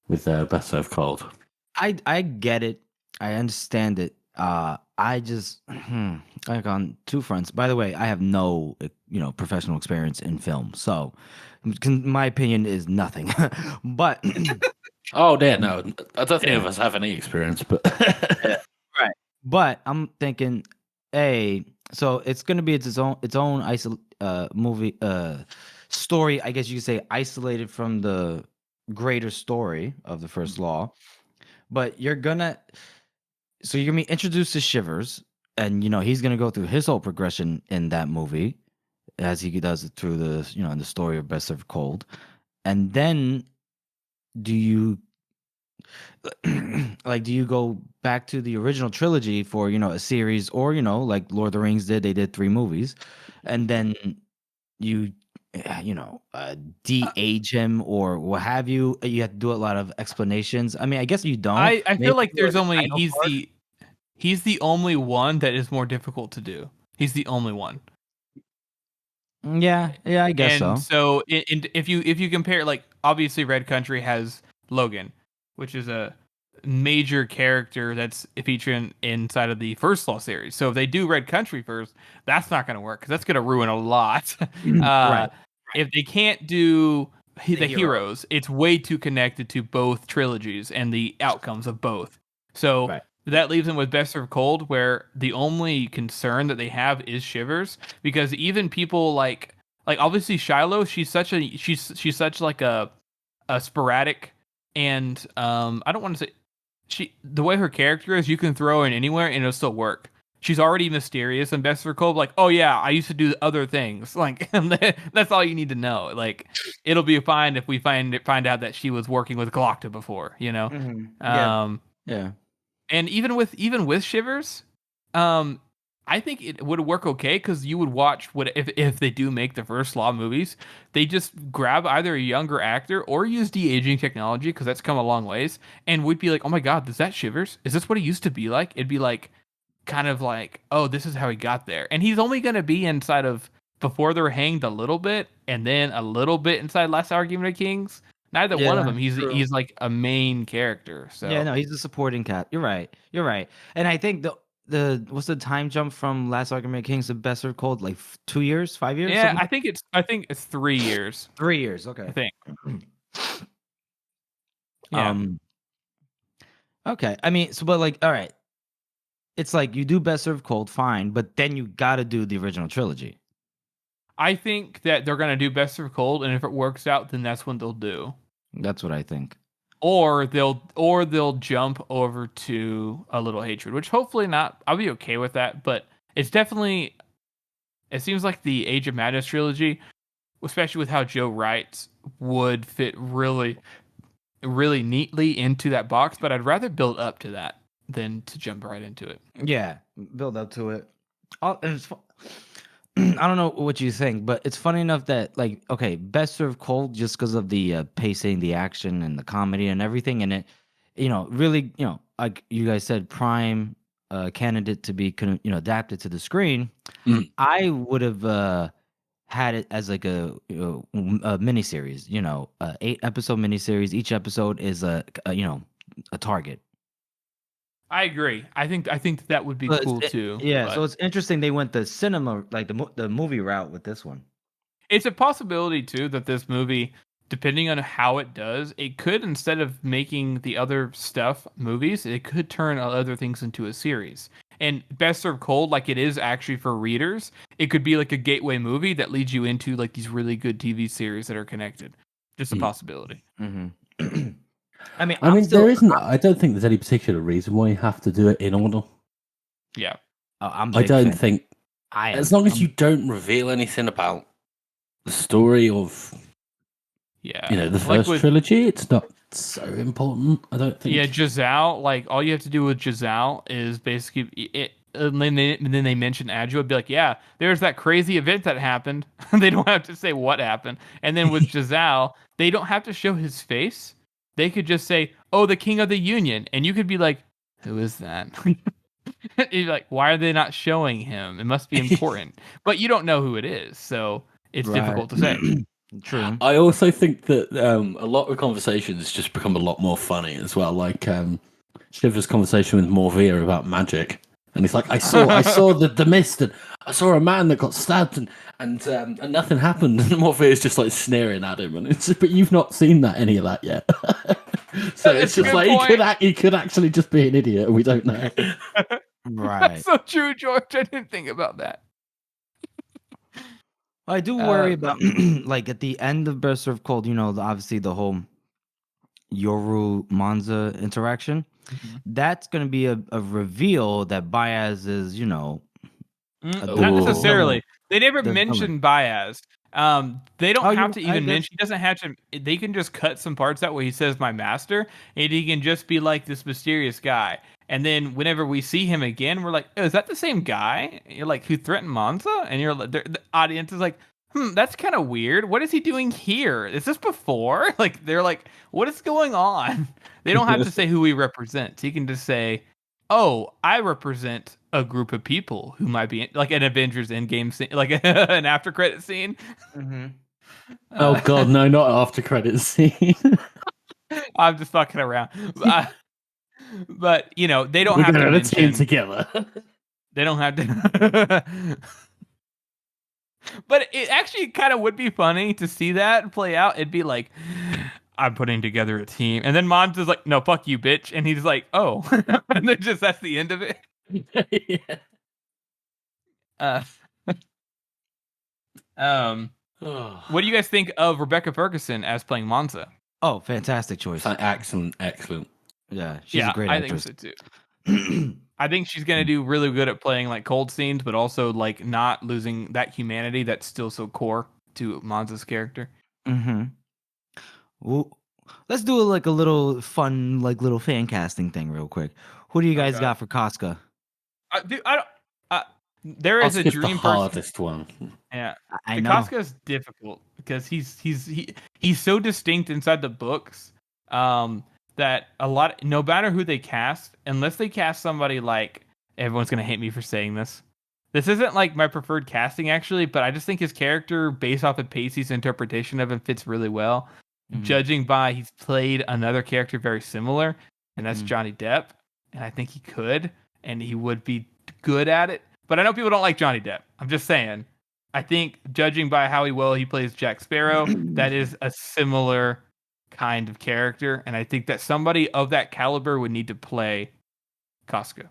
Speaker 2: with Best Served Cold.
Speaker 1: I get it. I understand it. I just like on two fronts. By the way, I have no professional experience in film, so my opinion is nothing. But
Speaker 2: Oh, yeah, no, I don't think any of us have any experience, but
Speaker 1: Right. But I'm thinking, so it's gonna be its own movie story. I guess you could say isolated from the greater story of the first law. But you're gonna be introduced to Shivers, and he's gonna go through his whole progression in that movie, as he does it through the in the story of Best Served Cold, and then do you do you go back to the original trilogy for a series, or like Lord of the Rings did? They did 3 movies, and then you de-age him or what have you. You have to do a lot of explanations. I mean, I guess you don't.
Speaker 3: I
Speaker 1: Maybe
Speaker 3: feel like
Speaker 1: do,
Speaker 3: there's
Speaker 1: like,
Speaker 3: only
Speaker 1: final part.
Speaker 3: he's the only one that is more difficult to do. He's the only one.
Speaker 1: Yeah, I guess
Speaker 3: And
Speaker 1: so.
Speaker 3: so if you compare, like, obviously Red Country has Logan, which is a major character that's featuring inside of the First Law series. So if they do Red Country first, that's not going to work because that's going to ruin a lot.
Speaker 1: Right.
Speaker 3: If they can't do the
Speaker 1: hero.
Speaker 3: heroes, it's way too connected to both trilogies and the outcomes of both. So
Speaker 1: Right.
Speaker 3: that leaves them with Best Served Cold, where the only concern that they have is Shivers, because even people like obviously Shiloh, she's such like a sporadic, and I don't want to say the way her character is, you can throw her in anywhere and it'll still work. She's already mysterious and Best for Cold, like, oh yeah, I used to do other things. Like, that's all you need to know. Like, it'll be fine if we find out that she was working with Galacta before,
Speaker 1: Yeah. Yeah.
Speaker 3: And even with Shivers, I think it would work okay, because you would watch if they do make the First Law movies, they just grab either a younger actor or use de-aging technology, because that's come a long ways, and we'd be like, oh my god, is that Shivers? Is this what he used to be like? It'd be like, kind of like, oh, this is how he got there, and he's only going to be inside of Before They're Hanged a little bit, and then a little bit inside Last Argument of Kings. Neither one of them.
Speaker 1: True.
Speaker 3: He's like a main character. So
Speaker 1: Yeah, no, he's a supporting cat. You're right. And I think the what's the time jump from Last Argument of Kings to Best Served Cold? Like 2 years, 5 years?
Speaker 3: yeah,
Speaker 1: something?
Speaker 3: I think it's 3 years.
Speaker 1: 3 years. Okay.
Speaker 3: I think. Yeah.
Speaker 1: Okay. I mean, so but like, all right. It's like you do Best Served Cold, fine, but then you got to do the original trilogy.
Speaker 3: I think that they're gonna do Best of Cold, and if it works out, then that's when they'll do.
Speaker 1: That's what I think.
Speaker 3: Or they'll jump over to A Little Hatred, which hopefully not. I'll be okay with that, but it's definitely. It seems like the Age of Madness trilogy, especially with how Joe writes, would fit really, really neatly into that box. But I'd rather build up to that than to jump right into it.
Speaker 1: Yeah, build up to it. And it's I don't know what you think, but it's funny enough that, like, okay, Best Served Cold, just because of the pacing, the action, and the comedy and everything in it, really, like you guys said, prime candidate to be adapted to the screen. I would have had it as like a miniseries, 8-episode miniseries. Each episode is a target.
Speaker 3: I agree. I think that would be
Speaker 1: But
Speaker 3: cool too.
Speaker 1: Yeah,
Speaker 3: but
Speaker 1: so it's interesting they went the cinema, like the movie route with this one.
Speaker 3: it's a possibility too that this movie, depending on how it does, it could, instead of making the other stuff movies, it could turn other things into a series. And Best Served Cold, like it is actually for readers, it could be like a gateway movie that leads you into like these really good TV series that are connected. Just a possibility.
Speaker 1: Mm-hmm. I mean,
Speaker 2: there isn't. I don't think there's any particular reason why you have to do it in order.
Speaker 3: Yeah,
Speaker 1: I don't
Speaker 2: think. As long as you don't reveal anything about the story of, the first trilogy, it's not so important. I don't think.
Speaker 3: Yeah, Giselle. Like all you have to do with Giselle is basically it. And then they mention Adjo, would be like, yeah, there's that crazy event that happened. They don't have to say what happened. And then with Giselle, they don't have to show his face. They could just say, oh, the King of the Union. And you could be like, who is that? You're like, why are they not showing him? It must be important. But you don't know who it is. So it's difficult to say.
Speaker 1: True.
Speaker 2: I also think that a lot of conversations just become a lot more funny as well. Like Shiver's conversation with Morvia about magic. And he's like, I saw the mist, and I saw a man that got stabbed, and nothing happened. And Morpheus is just like sneering at him, and but you've not seen any of that yet. So
Speaker 3: That's
Speaker 2: it's
Speaker 3: a
Speaker 2: just
Speaker 3: good
Speaker 2: like
Speaker 3: point.
Speaker 2: he could actually just be an idiot, and we don't know.
Speaker 1: Right.
Speaker 3: That's so true, George. I didn't think about that.
Speaker 1: I do worry about like at the end of Berserk of Cold, obviously the whole Yoru Monza interaction. That's going to be a reveal that Baez is,
Speaker 3: Not
Speaker 1: the
Speaker 3: necessarily.
Speaker 1: villain.
Speaker 3: They never
Speaker 1: The villain.
Speaker 3: mentioned Baez. They don't
Speaker 1: Oh,
Speaker 3: have to
Speaker 1: I
Speaker 3: even
Speaker 1: guess.
Speaker 3: mention. He doesn't have to. They can just cut some parts out where he says "my master," and he can just be like this mysterious guy. And then whenever we see him again, we're like, oh, "Is that the same guy?" You're like, "Who threatened Monza?" And you're like, the audience is like, that's kind of weird. What is he doing here? Is this before?" Like they're like, "What is going on?" They don't have to say who he represents. He can just say, "Oh, I represent a group of people who might be like an Avengers Endgame scene, like an after credit scene."
Speaker 1: Mm-hmm.
Speaker 2: Oh God, no, not after credits scene.
Speaker 3: I'm just fucking around, but they don't
Speaker 2: We're
Speaker 3: have to
Speaker 2: going on a team
Speaker 3: mention.
Speaker 2: together.
Speaker 3: They don't have to. But it actually kind of would be funny to see that play out. It'd be like, I'm putting together a team, and then Mons is like, "No, fuck you, bitch," and he's like, "Oh," and then just that's the end of it.
Speaker 2: Yeah.
Speaker 3: Uh, what do you guys think of Rebecca Ferguson as playing Monza?
Speaker 1: Oh, fantastic choice.
Speaker 2: Excellent.
Speaker 1: Yeah, she's a great
Speaker 3: I
Speaker 1: actress.
Speaker 3: think so too. I think she's gonna do really good at playing like cold scenes, but also like not losing that humanity that's still so core to Monza's character.
Speaker 1: Mm-hmm. Well, let's do like a little fun, like little fan casting thing real quick. Who do you guys
Speaker 3: Okay.
Speaker 1: got for Casca?
Speaker 3: Dude, I don't. There is a
Speaker 2: Oscar's
Speaker 3: dream
Speaker 2: the
Speaker 3: person.
Speaker 2: hardest one.
Speaker 3: Yeah,
Speaker 1: I know.
Speaker 3: Casca is difficult because he's so distinct inside the books. That a lot, no matter who they cast, unless they cast somebody like, everyone's gonna hate me for saying this. This isn't like my preferred casting actually, but I just think his character, based off of Pacey's interpretation of him, fits really well.
Speaker 1: Mhm.
Speaker 3: Judging by he's played another character very similar, and that's
Speaker 1: Mhm.
Speaker 3: Johnny Depp, and I think he could, and he would be good at it. But I know people don't like Johnny Depp. I'm just saying. I think judging by how well he plays Jack Sparrow, that is a similar kind of character, and I think that somebody of that caliber would need to play Casca.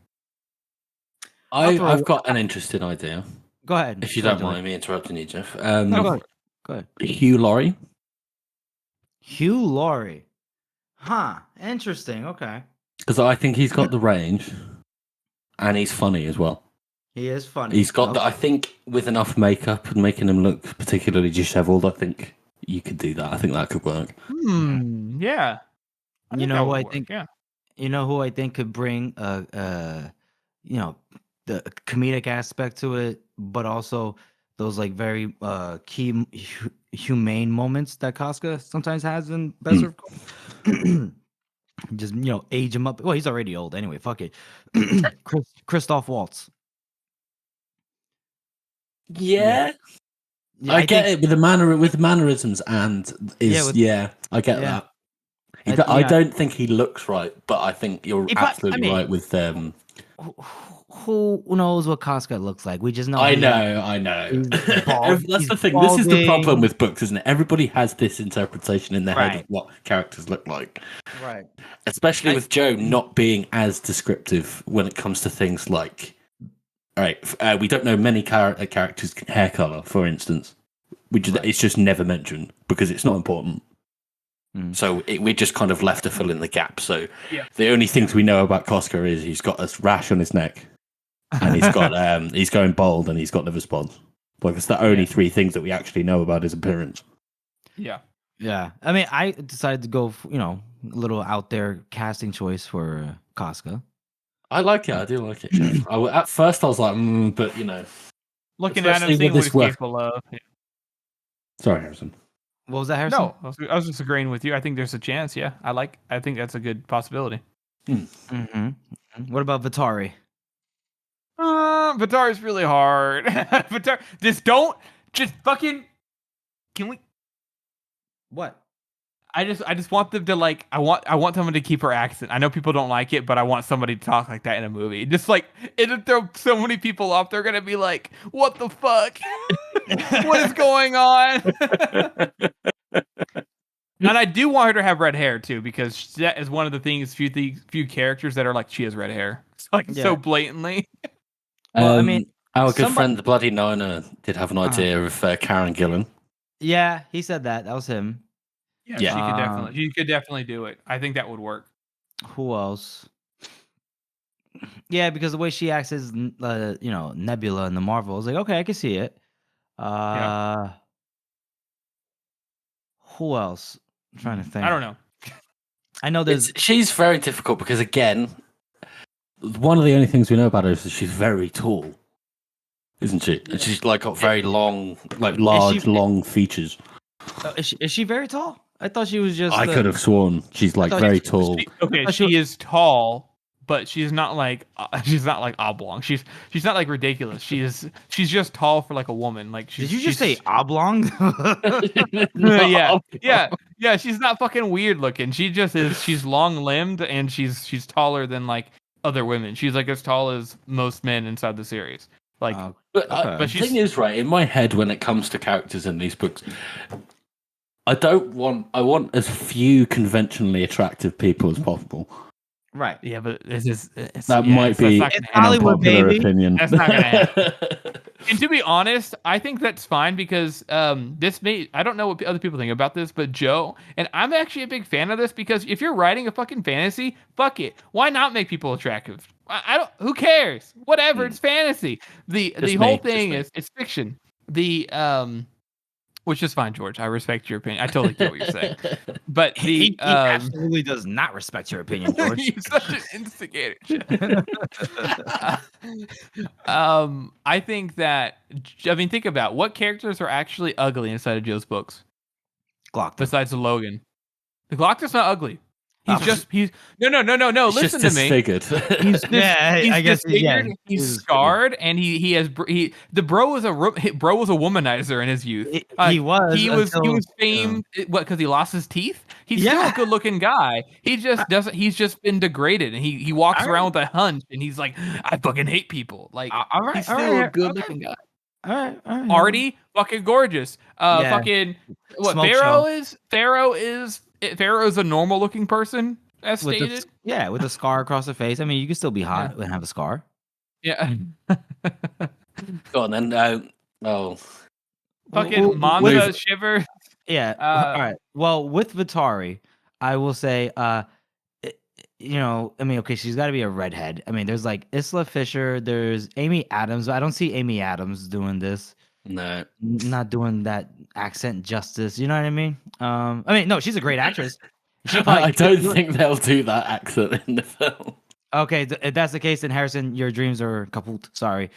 Speaker 2: I've got an interesting idea.
Speaker 1: Go ahead.
Speaker 2: If you
Speaker 1: Go
Speaker 2: don't
Speaker 1: ahead,
Speaker 2: mind me interrupting you, Jeff.
Speaker 1: Go ahead. Go ahead.
Speaker 2: Hugh Laurie.
Speaker 1: Hugh Laurie. Huh. Interesting. Okay.
Speaker 2: Because I think he's got the range, and he's funny as well.
Speaker 1: He is funny.
Speaker 2: He's got I think with enough makeup and making him look particularly dishevelled, I think you could do that. I think that could work.
Speaker 3: Yeah.
Speaker 1: You know who I think?
Speaker 3: Yeah.
Speaker 1: You know who I think could bring the comedic aspect to it, but also those like very key humane moments that Casca sometimes has in Berserk. Just age him up. Well, he's already old anyway. Fuck it. Christoph Waltz.
Speaker 2: Yeah.
Speaker 1: Yeah,
Speaker 2: I get it with the mannerisms and I get
Speaker 1: yeah.
Speaker 2: that. I don't think he looks right, but I think you're absolutely right with them.
Speaker 1: Who knows what Casca looks like? We just know.
Speaker 2: I know. That's the thing. This is the problem with books, isn't it? Everybody has this interpretation in their head of what characters look like.
Speaker 1: Right.
Speaker 2: Especially with Joe not being as descriptive when it comes to things like, all right, we don't know many characters' hair color, for instance. It's just never mentioned because it's not important. So we're just kind of left to fill in the gap. So the only things we know about Casca is he's got a rash on his neck, and he's got he's going bald, and he's got liver spots. Like it's the only three things that we actually know about his appearance.
Speaker 3: Yeah.
Speaker 1: Yeah. I mean, I decided to go, a little out there casting choice for Casca.
Speaker 2: I like it. I do like it. Jeff. At first, I was like, but
Speaker 3: looking at him, seeing what he's capable of. Yeah.
Speaker 2: Sorry, Harrison.
Speaker 1: What was that, Harrison?
Speaker 3: No, I was just agreeing with you. I think there's a chance. Yeah, I think that's a good possibility.
Speaker 1: Mm-hmm. What about Vitari?
Speaker 3: Vitari's really hard. Vitar, just fucking. Can we?
Speaker 1: What?
Speaker 3: I just want them to like. I want someone to keep her accent. I know people don't like it, but I want somebody to talk like that in a movie. Just like it'll throw so many people off. They're gonna be like, "What the fuck? What is going on?" And I do want her to have red hair too, because that is one of the things, few characters that are like, she has red hair. It's like so blatantly.
Speaker 1: Well, I mean,
Speaker 2: our good friend, the Bloody Niner, did have an idea of Karen Gillan.
Speaker 1: Yeah, he said that. That was him.
Speaker 3: Yeah, she could definitely do it. I think that would work.
Speaker 1: Who else? Yeah, because the way she acts as Nebula in the Marvel, I was like, okay, I can see it. Who else? I'm trying to think.
Speaker 3: I don't know.
Speaker 1: I know
Speaker 2: she's very difficult because, again, one of the only things we know about her is that she's very tall, isn't she? And she's like got very long, like large, long features.
Speaker 1: Is she very tall? I thought she was just.
Speaker 2: I could have sworn she's like very tall.
Speaker 3: She is tall, but she's not like oblong. She's not like ridiculous. She's just tall for like a woman. Like
Speaker 1: did you just say oblong?
Speaker 3: Yeah. She's not fucking weird looking. She just is. She's long limbed and she's taller than like other women. She's like as tall as most men inside the series. Like,
Speaker 2: but the thing is, right, in my head, when it comes to characters in these books, I want as few conventionally attractive people as possible.
Speaker 1: Right.
Speaker 3: Yeah, but
Speaker 2: that might be an unpopular opinion.
Speaker 3: That's not gonna happen. And to be honest, I think that's fine because I don't know what other people think about this, but Joe, and I'm actually a big fan of this because if you're writing a fucking fantasy, fuck it. Why not make people attractive? I don't. Who cares? Whatever. It's fantasy. The whole thing is it's fiction. Which is fine, George. I respect your opinion. I totally get what you're saying. But
Speaker 1: he absolutely does not respect your opinion, George.
Speaker 3: He's such an instigator. I think that, think about what characters are actually ugly inside of Joe's books.
Speaker 1: Glock.
Speaker 3: Besides the Logan. The Glock's not ugly. No. Listen to me. He's scarred, and the bro was a womanizer in his youth. He was famed because he lost his teeth. He's still a good looking guy. He just doesn't. He's just been degraded, and he walks around with a hunch, and he's like, I fucking hate people. Like he's still a good looking guy.
Speaker 1: All right.
Speaker 3: Artie, fucking gorgeous. Fucking what? Pharaoh's a normal looking person, as stated.
Speaker 1: With a scar across the face. I mean, you can still be hot and have a scar.
Speaker 3: Yeah.
Speaker 2: Go on then.
Speaker 3: Fucking Monza Shiver.
Speaker 1: Yeah. All right. Well, with Vitari, I will say, she's got to be a redhead. I mean, there's like Isla Fisher, there's Amy Adams. I don't see Amy Adams doing this.
Speaker 2: No,
Speaker 1: not doing that accent justice. You know what I mean? No, she's a great actress.
Speaker 2: I don't think they'll do that accent in the film.
Speaker 1: Okay, if that's the case, then Harrison, your dreams are kaput. Sorry.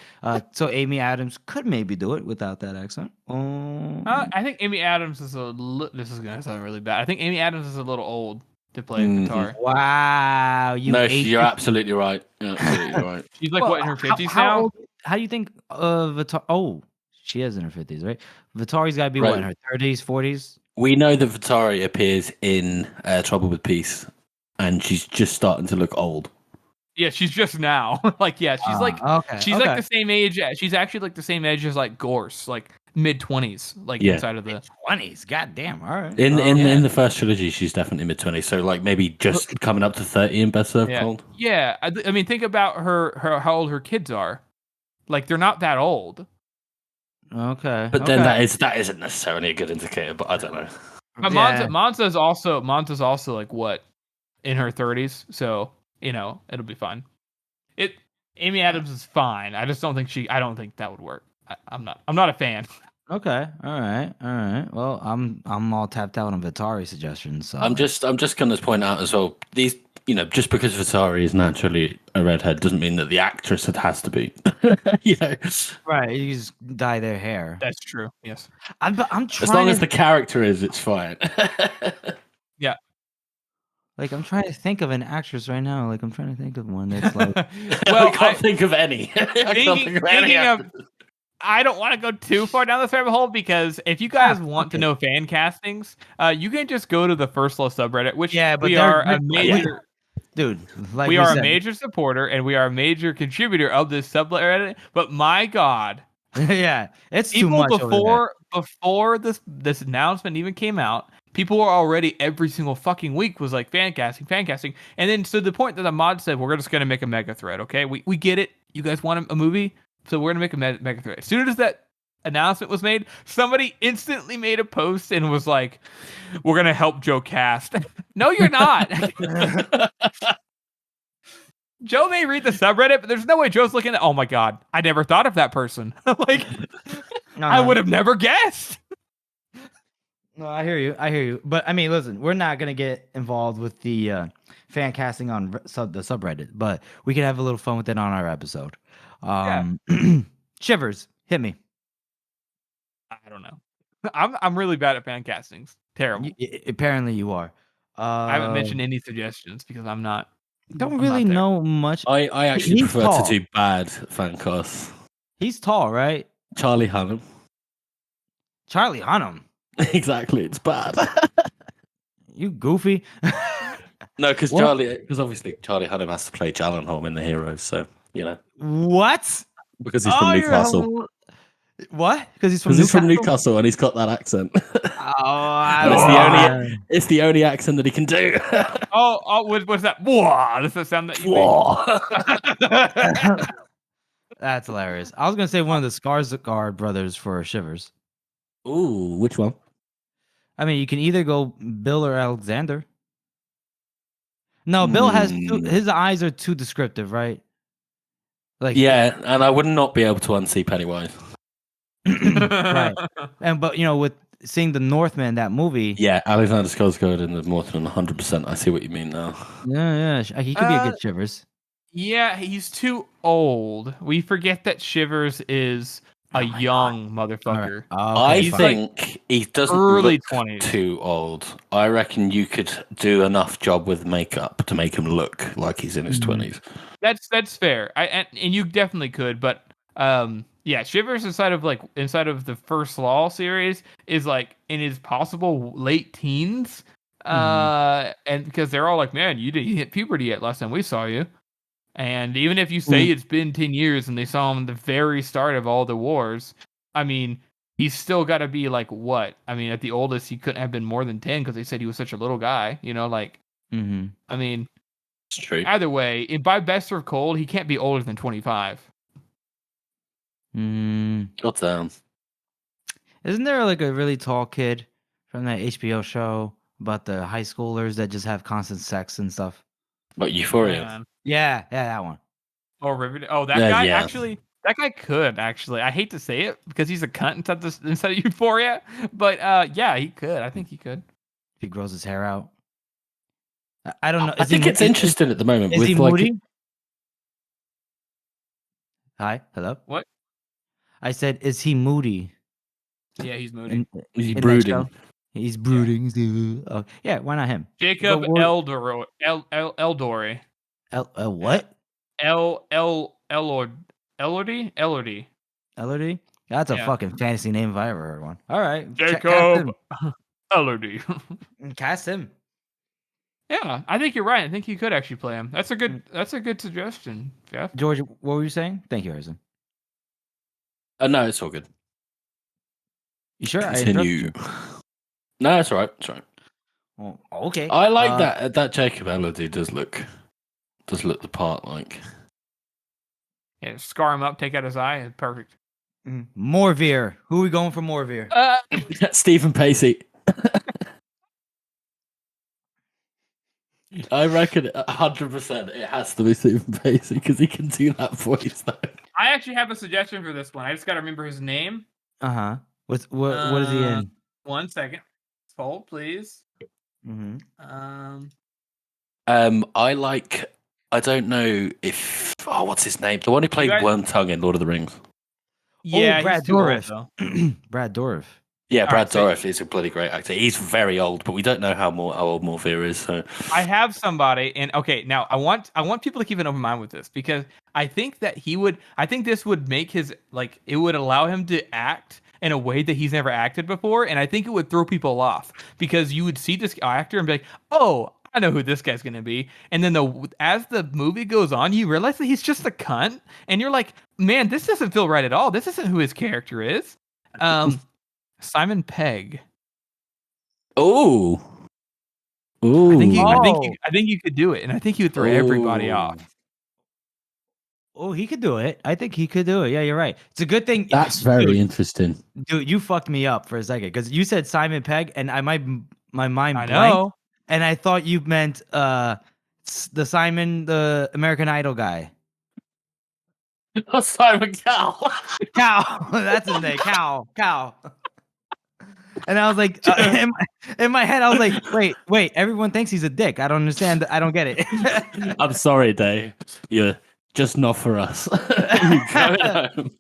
Speaker 1: So Amy Adams could maybe do it without that accent.
Speaker 3: I think Amy Adams is this is gonna sound really bad. I think Amy Adams is a little old to play guitar.
Speaker 1: Wow,
Speaker 2: you're absolutely right. You're absolutely right.
Speaker 3: She's like in her 50s now.
Speaker 1: How do you think Vitari? Oh, she is in her 50s, right? Vitari's got to be what, in her 30s, 40s?
Speaker 2: We know that Vitari appears in Trouble with Peace, and she's just starting to look old.
Speaker 3: Yeah, she's just now. She's she's like the same age. She's actually like the same age as like Gorse, like mid-20s, inside of the
Speaker 1: 20s. God damn, all right.
Speaker 2: In the first trilogy, she's definitely mid-20s, so like maybe just coming up to 30 in Best Served Cold.
Speaker 3: Yeah, I mean, think about her how old her kids are. Like they're not that old.
Speaker 1: Okay.
Speaker 2: But then that isn't necessarily a good indicator, but I don't know.
Speaker 3: But Monza's also like what, in her 30s, so it'll be fine. Amy Adams is fine. I just don't think I don't think that would work. I'm not a fan.
Speaker 1: Okay. All right. Well, I'm all tapped out on Vitari suggestions. So
Speaker 2: I'm just going to point out as well, these, just because Vitari is naturally a redhead doesn't mean that the actress has to be.
Speaker 1: Right. You just dye their hair.
Speaker 3: That's true. Yes.
Speaker 1: I'm trying.
Speaker 2: As long as the character is, it's fine.
Speaker 3: Yeah.
Speaker 1: Like, I'm trying to think of an actress right now. Like, I'm trying to think of one that's like.
Speaker 2: Well, I can't think of any.
Speaker 3: I don't want to go too far down this rabbit hole because if you guys want to know fan castings, you can just go to the First Love subreddit, which we are a major.
Speaker 1: Dude,
Speaker 3: we are a major supporter and we are a major contributor of this subreddit. But my God,
Speaker 1: it's too much.
Speaker 3: Before this announcement even came out, people were already every single fucking week was like fan casting, and then to the point that the mod said we're just gonna make a mega thread. Okay, we get it. You guys want a movie, so we're gonna make a mega thread. As soon as that announcement was made, somebody instantly made a post and was like, "We're gonna help Joe cast." No, you're not. Joe may read the subreddit, but there's no way Joe's looking at. Oh my god, I never thought of that person. Like, I would have never guessed.
Speaker 1: No, I hear you. But I mean, listen, we're not gonna get involved with the fan casting on the subreddit, but we can have a little fun with it on our episode. Shivers, hit me.
Speaker 3: I don't know. I'm really bad at fan castings. Terrible.
Speaker 1: Apparently, you are.
Speaker 3: I haven't mentioned any suggestions because I'm not.
Speaker 1: Don't really know much.
Speaker 2: I actually
Speaker 1: He's
Speaker 2: prefer
Speaker 1: tall.
Speaker 2: to do bad fan casts.
Speaker 1: He's tall, right?
Speaker 2: Charlie Hunnam.
Speaker 1: Charlie Hunnam.
Speaker 2: Exactly, it's bad.
Speaker 1: You goofy.
Speaker 2: No, because obviously Charlie Hunnam has to play Gyllenhaal in The Heroes, so you know.
Speaker 1: What?
Speaker 2: Because he's from Newcastle.
Speaker 1: What? Because he's
Speaker 2: from Newcastle and he's got that accent.
Speaker 1: Oh,
Speaker 2: it's the only accent that he can do.
Speaker 3: What's that? Whoa, does that sound that you made?
Speaker 1: That's hilarious. I was gonna say one of the Skarsgård brothers for Shivers.
Speaker 2: Ooh, which one?
Speaker 1: I mean, you can either go Bill or Alexander. No, Bill has his eyes are too descriptive, right? Like
Speaker 2: yeah, and I would not be able to unsee Pennywise.
Speaker 1: Right. But with seeing the Northman, that movie.
Speaker 2: Yeah, Alexander Skarsgård in the Northman, 100%. I see what you mean now.
Speaker 1: Yeah, he could be a good Shivers.
Speaker 3: Yeah, he's too old. We forget that Shivers is a young motherfucker.
Speaker 1: Right.
Speaker 2: I think he doesn't
Speaker 3: early
Speaker 2: look
Speaker 3: 20s.
Speaker 2: too old. I reckon you could do enough job with makeup to make him look like he's in his 20s.
Speaker 3: That's fair. And you definitely could, but yeah, Shivers inside of the First Law series is like in his possible late teens. And because they're all like, man, you didn't hit puberty yet last time we saw you. And even if you say it's been 10 years and they saw him at the very start of all the wars, I mean, he's still got to be like what? I mean, at the oldest, he couldn't have been more than 10 because they said he was such a little guy, like, I mean,
Speaker 2: it's true.
Speaker 3: Either way, by best or cold, he can't be older than 25.
Speaker 2: God damn.
Speaker 1: Isn't there like a really tall kid from that HBO show about the high schoolers that just have constant sex and stuff?
Speaker 2: But Euphoria.
Speaker 1: Yeah, that one.
Speaker 3: Or Riverdale. Oh, that guy actually. That guy could actually. I hate to say it because he's a cunt inside of Euphoria, but yeah, he could. I think he could.
Speaker 1: If he grows his hair out. I don't know.
Speaker 2: I think it's interesting at the moment.
Speaker 1: Is
Speaker 2: with
Speaker 1: he moody? Hi, hello.
Speaker 3: What?
Speaker 1: I said, is he moody?
Speaker 3: Yeah, he's moody.
Speaker 2: He's brooding.
Speaker 1: He's brooding. Yeah. Oh, yeah, why not him?
Speaker 3: Jacob Eldory.
Speaker 1: What?
Speaker 3: Elodie?
Speaker 1: Elodie? That's a fucking fantasy name if I ever heard one. All right.
Speaker 3: Jacob Elodie.
Speaker 1: Cast him.
Speaker 3: Yeah, I think you're right. I think he could actually play him. That's a good suggestion, Jeff.
Speaker 1: George, what were you saying? Thank you, Harrison.
Speaker 2: No, it's all good.
Speaker 1: You sure?
Speaker 2: Continue. No, it's all right. It's all right.
Speaker 1: Well, okay.
Speaker 2: I like that Jacob Elodie does look the part, like.
Speaker 3: Yeah, scar him up, take out his eye. Perfect.
Speaker 1: Morveer. Who are we going for Morveer?
Speaker 2: Stephen Pacey. I reckon 100% it has to be Stephen Pacey because he can do that voice though.
Speaker 3: I actually have a suggestion for this one. I just got to remember his name.
Speaker 1: What is he in?
Speaker 3: 1 second. Hold, please.
Speaker 2: I don't know if what's his name? The one who played Wormtongue in Lord of the Rings.
Speaker 3: Yeah,
Speaker 1: Brad Dourif. Brad Dourif.
Speaker 2: Yeah, Brad Dourif is a bloody great actor. He's very old, but we don't know how old Morphea is. So
Speaker 3: I have somebody, and okay, now I want people to keep an open mind with this because I think that this would make his it would allow him to act in a way that he's never acted before, and I think it would throw people off because you would see this actor and be like, oh, I know who this guy's gonna be, and then as the movie goes on, you realize that he's just a cunt, and you're like, man, this doesn't feel right at all. This isn't who his character is. Simon Pegg.
Speaker 2: Oh. Ooh.
Speaker 3: I think you could do it, and I think he would throw everybody off.
Speaker 1: Oh, he could do it. I think he could do it. Yeah, you're right. It's a good thing.
Speaker 2: That's very interesting.
Speaker 1: Dude, you fucked me up for a second because you said Simon Pegg, and my mind
Speaker 3: I
Speaker 1: blanked,
Speaker 3: know.
Speaker 1: and I thought you meant the American Idol guy.
Speaker 2: Oh, Simon Cowell.
Speaker 1: Cow. That's his name. Cow. And I was like, in my head, I was like, wait. Everyone thinks he's a dick. I don't understand. I don't get it.
Speaker 2: I'm sorry, Dave. You're just not for us. You're going home.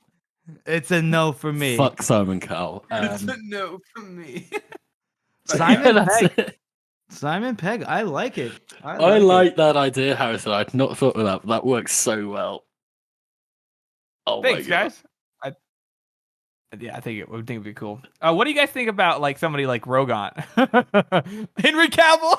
Speaker 1: It's a no for me.
Speaker 2: Fuck Simon Cowell.
Speaker 3: It's a no from me.
Speaker 1: Simon Pegg. I like it.
Speaker 2: I like that idea, Harrison. I'd not thought of that, but that works so well. Oh,
Speaker 3: Thanks,
Speaker 2: my God.
Speaker 3: guys. I think it'd be cool. What do you guys think about like somebody like Rogan? Henry Cavill?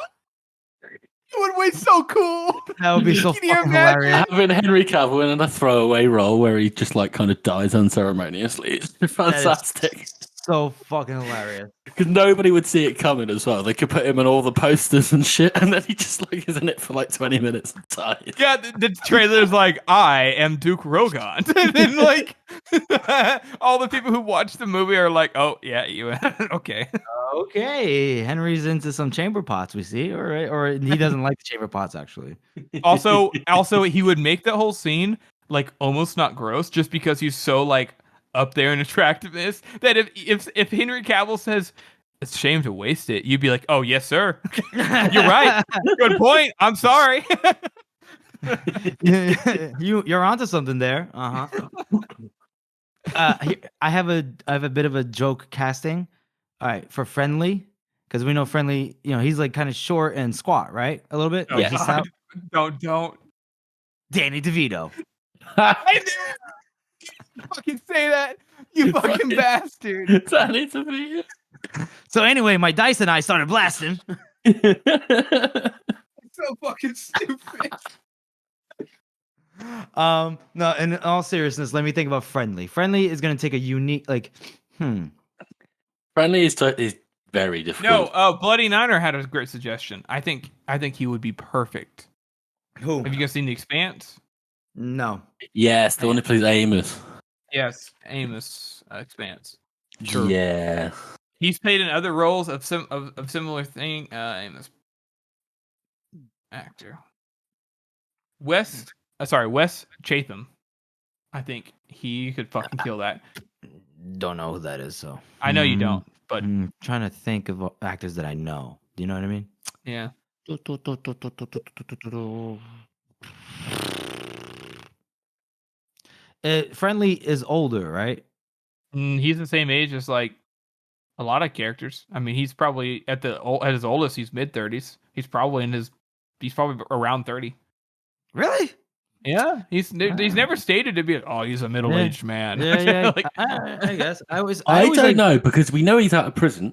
Speaker 3: It would be so cool.
Speaker 1: That would be so
Speaker 3: Can you
Speaker 1: fucking
Speaker 3: imagine?
Speaker 1: hilarious.
Speaker 2: Having Henry Cavill in a throwaway role where he just like kind of dies unceremoniously. It's fantastic.
Speaker 1: So fucking hilarious.
Speaker 2: Because nobody would see it coming as well. They could put him on all the posters and shit, and then he just like is in it for like 20 minutes and dies.
Speaker 3: Yeah, the trailer's like, I am Duke Rogan. And then like all the people who watch the movie are like, oh yeah, you okay.
Speaker 1: Okay, Henry's into some chamber pots. We see, or he doesn't like the chamber pots actually.
Speaker 3: Also, he would make that whole scene like almost not gross, just because he's so like up there in attractiveness that if Henry Cavill says it's a shame to waste it, you'd be like, oh yes sir, you're right, good point. I'm sorry.
Speaker 1: You're onto something there. I have a bit of a joke casting. All right, for Friendly, because we know Friendly, he's like kind of short and squat, right? A little bit.
Speaker 3: Oh,
Speaker 1: Yeah.
Speaker 3: God. Don't.
Speaker 1: Danny DeVito.
Speaker 3: I knew it. You fucking say that, you fucking bastard.
Speaker 2: Danny DeVito.
Speaker 1: So anyway, my dice and I started blasting.
Speaker 3: So fucking stupid.
Speaker 1: No, in all seriousness, let me think about Friendly. Friendly is gonna take a unique,
Speaker 2: Friendly is very difficult.
Speaker 3: No, Bloody Niner had a great suggestion. I think he would be perfect.
Speaker 1: Who?
Speaker 3: Have you guys seen The Expanse?
Speaker 1: No.
Speaker 2: Yes, the one who plays Amos.
Speaker 3: Yes, Amos Expanse.
Speaker 1: Sure.
Speaker 2: Yeah.
Speaker 3: He's played in other roles of similar thing. Amos actor. Wes Chatham. I think he could fucking kill that.
Speaker 1: Don't know who that is, so
Speaker 3: I know you don't, but
Speaker 1: I'm trying to think of actors that I know. Do you know what I mean?
Speaker 3: yeah.
Speaker 1: Friendly is older, right?
Speaker 3: He's the same age as like a lot of characters. I mean, he's probably at his oldest. He's mid-30s. He's probably around 30.
Speaker 1: Really?
Speaker 3: Yeah, he's never stated to be. Oh, he's a middle-aged man.
Speaker 1: Yeah.
Speaker 3: Like,
Speaker 1: I guess I
Speaker 2: don't know because we know he's out of prison,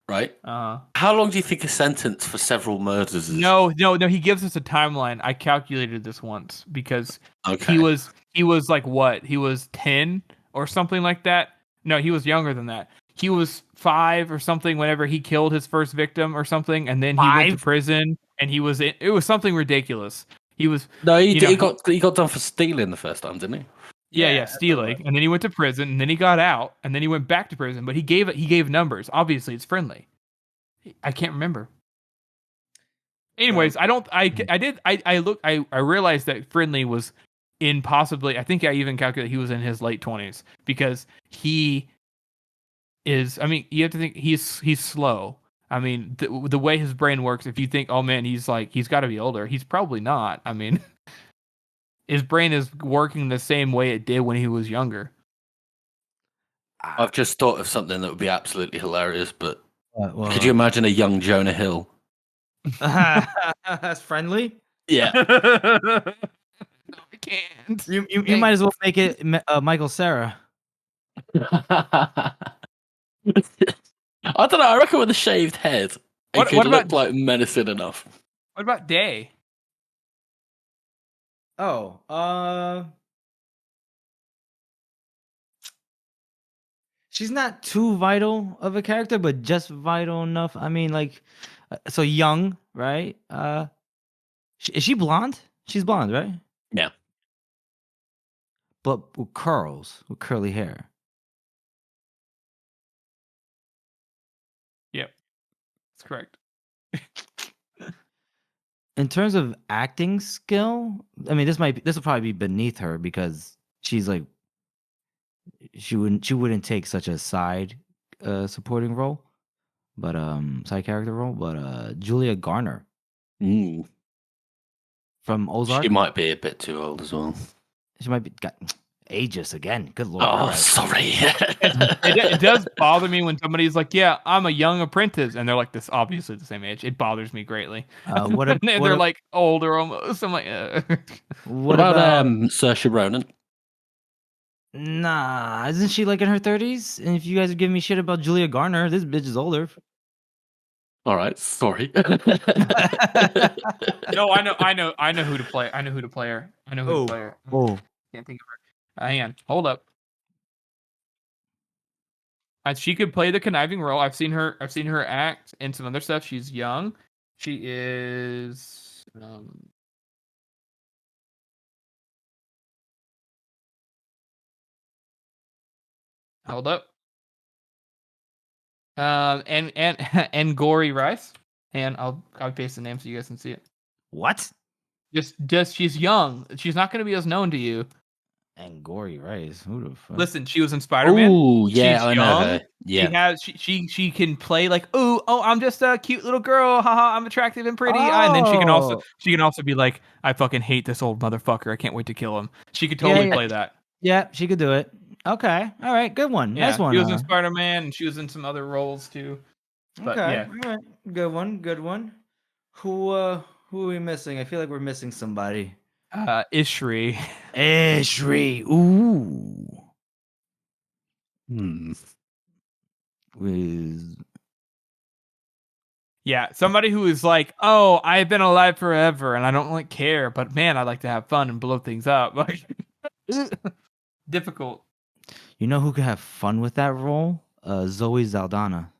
Speaker 2: right?
Speaker 3: Uh-huh.
Speaker 2: How long do you think a sentence for several murders is?
Speaker 3: No. He gives us a timeline. I calculated this once because he was like what? He was 10 or something like that. No, he was younger than that. He was 5 or something whenever he killed his first victim or something, and then he went to prison. And it was something ridiculous. He got done for stealing the first time, didn't he? Yeah, stealing, and then he went to prison, and then he got out, and then he went back to prison. But he gave numbers. Obviously, it's Friendly. I can't remember. Anyways, I realized that Friendly was in possibly. I think I even calculated he was in his late 20s because he is. I mean, you have to think he's slow. I mean, the way his brain works, if you think, oh man, he's got to be older, he's probably not. I mean, his brain is working the same way it did when he was younger.
Speaker 2: I've just thought of something that would be absolutely hilarious, but could you imagine a young Jonah Hill?
Speaker 1: That's Friendly?
Speaker 2: Yeah.
Speaker 3: No, I can't.
Speaker 1: You might as well make it Michael Cera.
Speaker 2: I don't know. I reckon with a shaved head, it could look like menacing enough.
Speaker 3: What about Day?
Speaker 1: she's not too vital of a character, but just vital enough. I mean, like, so young, right? Is she blonde? She's blonde, right?
Speaker 2: Yeah.
Speaker 1: But with curls, with curly hair.
Speaker 3: Yep, that's correct.
Speaker 1: In terms of acting skill, I mean, this will probably be beneath her because she's like she wouldn't take such a side supporting role, but side character role. But Julia Garner
Speaker 2: Mm.
Speaker 1: from Ozark,
Speaker 2: She might be a bit too old as well.
Speaker 1: she might be ageist again. Good lord!
Speaker 2: Oh,
Speaker 1: Right.
Speaker 2: sorry.
Speaker 3: It does bother me when somebody's like, "Yeah, I'm a young apprentice," and they're like this obviously the same age. It bothers me greatly.
Speaker 1: What
Speaker 3: They're like older almost. I'm like,
Speaker 2: What about Saoirse Ronan?
Speaker 1: Nah, isn't she like in her 30s? And if you guys are giving me shit about Julia Garner, this bitch is older.
Speaker 2: All right, sorry.
Speaker 3: No, I know who to play. I know who to play her. I know who to play her.
Speaker 1: Oh,
Speaker 3: Can't think of her. Hang on, hold up. She could play the conniving role. I've seen her act in some other stuff. She's young. She is. Hold up. And Gory Rice. And I'll paste the name so you guys can see it.
Speaker 1: what?
Speaker 3: Just she's young. She's not going to be as known to you.
Speaker 1: Angori Rice. Who the fuck?
Speaker 3: Listen, she was in Spider-Man.
Speaker 2: Oh, yeah,
Speaker 3: She's
Speaker 2: I know
Speaker 3: young.
Speaker 2: her. Yeah.
Speaker 3: She can play like, oh, I'm just a cute little girl. Haha, I'm attractive and pretty. And then she can also be like, I fucking hate this old motherfucker. I can't wait to kill him. She could totally play that.
Speaker 1: Yeah, she could do it. Okay. All right. Good one.
Speaker 3: Yeah,
Speaker 1: Nice one.
Speaker 3: She was in Spider-Man and she was in some other roles too. But,
Speaker 1: okay.
Speaker 3: yeah.
Speaker 1: All right. Good one. Good one. Who are we missing? I feel like we're missing somebody.
Speaker 3: Ishri.
Speaker 1: Ishri. Ooh.
Speaker 3: Yeah, somebody who is like, oh, I've been alive forever and I don't like care, but man, I like to have fun and blow things up. Like, difficult.
Speaker 1: You know who could have fun with that role? Zoe Saldana.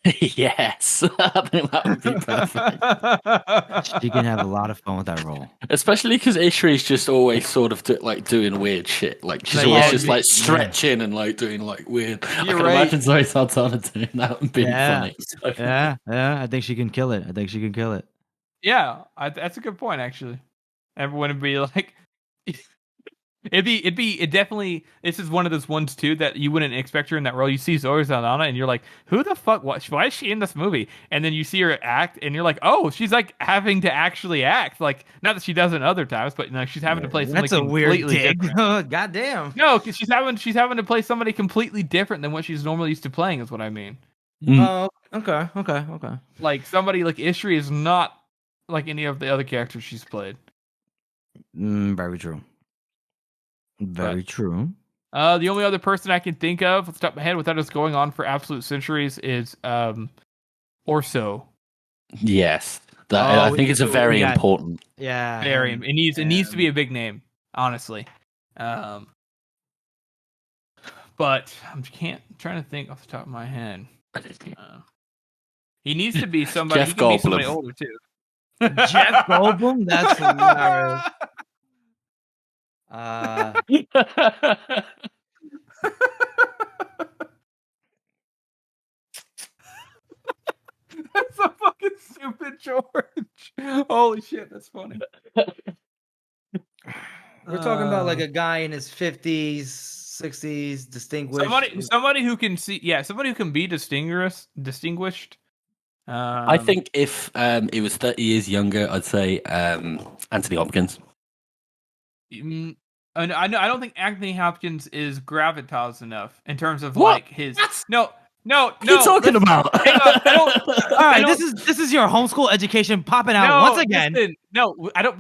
Speaker 2: Yes. I think that would be perfect.
Speaker 1: She can have a lot of fun with that role.
Speaker 2: Especially because Ishri's just always sort of doing weird shit. Like she's always just like stretching and like doing like weird. I can imagine Zoe Saldana doing that and being funny. So.
Speaker 1: Yeah. I think she can kill it.
Speaker 3: Yeah, that's a good point actually. Everyone would be like, it definitely. This is one of those ones too that you wouldn't expect her in that role. You see Zoe Saldana and you're like, who the fuck? Why is she in this movie? And then you see her act and you're like, oh, she's like having to actually act. Like, not that she doesn't other times, but she's having to play somebody.
Speaker 1: That's a weird
Speaker 3: dig.
Speaker 1: God damn.
Speaker 3: No, because she's having to play somebody completely different than what she's normally used to playing. Is what I mean.
Speaker 1: Oh, okay.
Speaker 3: Like somebody like Ishri is not like any of the other characters she's played.
Speaker 1: Very true. Very true.
Speaker 3: The only other person I can think of off the top of my head without us going on for absolute centuries is Orso.
Speaker 2: Yes. I think it's a very important.
Speaker 1: Yeah.
Speaker 3: Very. It needs to be a big name, honestly. But I'm trying to think off the top of my head. He needs to be somebody.
Speaker 2: Jeff
Speaker 3: he can be somebody
Speaker 2: Goldblum.
Speaker 3: older too.
Speaker 1: Jeff Goldblum? That's hilarious.
Speaker 3: That's so fucking stupid, George. Holy shit, that's funny.
Speaker 1: We're talking about like a guy in his 50s, 60s, distinguished.
Speaker 3: Somebody who can see, somebody who can be distinguished.
Speaker 2: I think if it was 30 years younger, I'd say Anthony Hopkins.
Speaker 3: And I don't think Anthony Hopkins is gravitas enough in terms of like his. No.
Speaker 2: What are you talking about?
Speaker 3: Hang on,
Speaker 1: All right, this is your homeschool education popping out once again.
Speaker 3: Listen, I don't.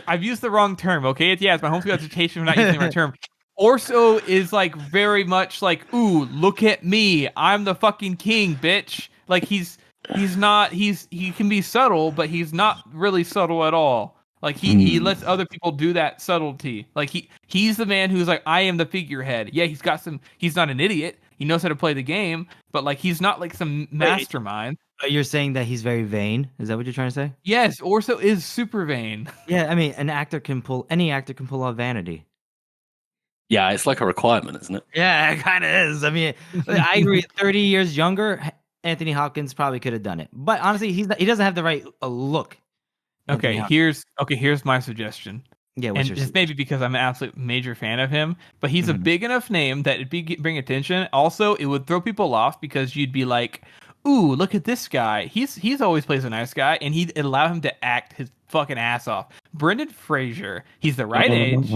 Speaker 3: I've used the wrong term. Okay, it's my homeschool education. I'm not using the right term. Orso is like very much like, ooh, look at me, I'm the fucking king, bitch. Like he can be subtle, but he's not really subtle at all. Like he lets other people do that subtlety. Like he's the man who's like, I am the figurehead. Yeah, he's not an idiot. He knows how to play the game, but like he's not like some mastermind.
Speaker 1: You're saying that he's very vain? Is that what you're trying to say?
Speaker 3: Yes, Orso is super vain.
Speaker 1: Yeah, I mean, any actor can pull off vanity.
Speaker 2: Yeah, it's like a requirement, isn't it?
Speaker 1: Yeah, it kind of is. I mean, I agree. 30 years younger, Anthony Hopkins probably could have done it. But honestly, he doesn't have the right look.
Speaker 3: Okay, here's my suggestion.
Speaker 1: Yeah,
Speaker 3: and it's maybe because I'm an absolute major fan of him, but he's a big enough name that it'd bring attention. Also, it would throw people off because you'd be like, "Ooh, look at this guy. He's always plays a nice guy," and he'd allow him to act his fucking ass off. Brendan Fraser, he's the right age.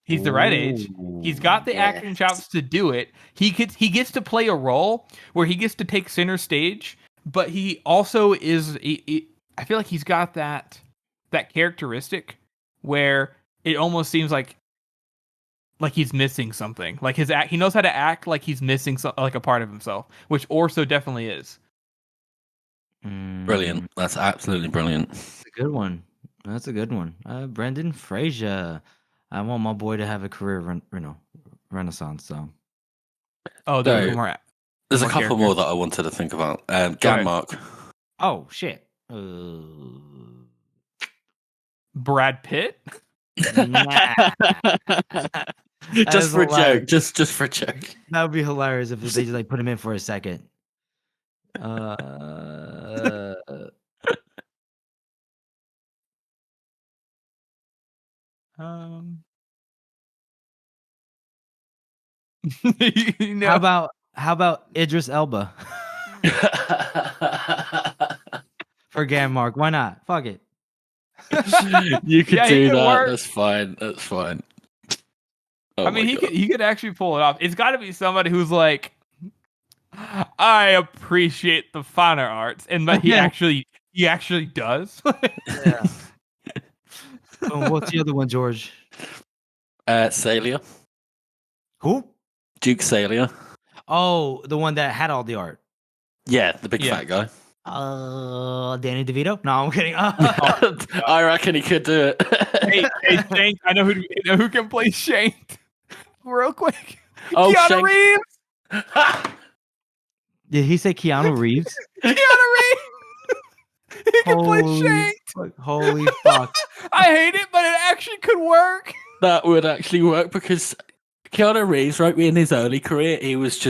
Speaker 3: He's the right age. He's got the acting chops to do it. He gets to play a role where he gets to take center stage, but he also is. I feel like he's got that characteristic where it almost seems like he's missing something. Like he knows how to act like he's missing like a part of himself, which Orso definitely is.
Speaker 2: Brilliant. That's absolutely brilliant.
Speaker 1: That's a good one. That's a good one. Brendan Fraser. I want my boy to have a career, renaissance. So.
Speaker 3: Oh, there's more.
Speaker 2: There's a couple more that I wanted to think about. Ganmark.
Speaker 1: Oh shit.
Speaker 3: Brad Pitt.
Speaker 2: Just for a joke. Just for a joke.
Speaker 1: That would be hilarious if they just like put him in for a second. How about Idris Elba for Ganmark? Why not? Fuck it.
Speaker 2: You could do that. Work. That's fine. Oh,
Speaker 3: I mean, he could actually pull it off. It's got to be somebody who's like, I appreciate the finer arts, and but he actually does.
Speaker 1: Yeah. What's the other one, George?
Speaker 2: Salia.
Speaker 1: Who?
Speaker 2: Duke Salia.
Speaker 1: Oh, the one that had all the art.
Speaker 2: Yeah, the big fat guy.
Speaker 1: Danny DeVito? No, I'm kidding.
Speaker 2: I reckon he could do it.
Speaker 3: hey, Shank, I know who can play Shank. Real quick.
Speaker 2: Oh,
Speaker 3: Keanu Reeves.
Speaker 1: Did he say Keanu Reeves?
Speaker 3: Keanu Reeves. He can play Shank.
Speaker 1: Holy fuck.
Speaker 3: I hate it, but it actually could work.
Speaker 2: That would actually work because Keanu Reeves, right, in his early career, he was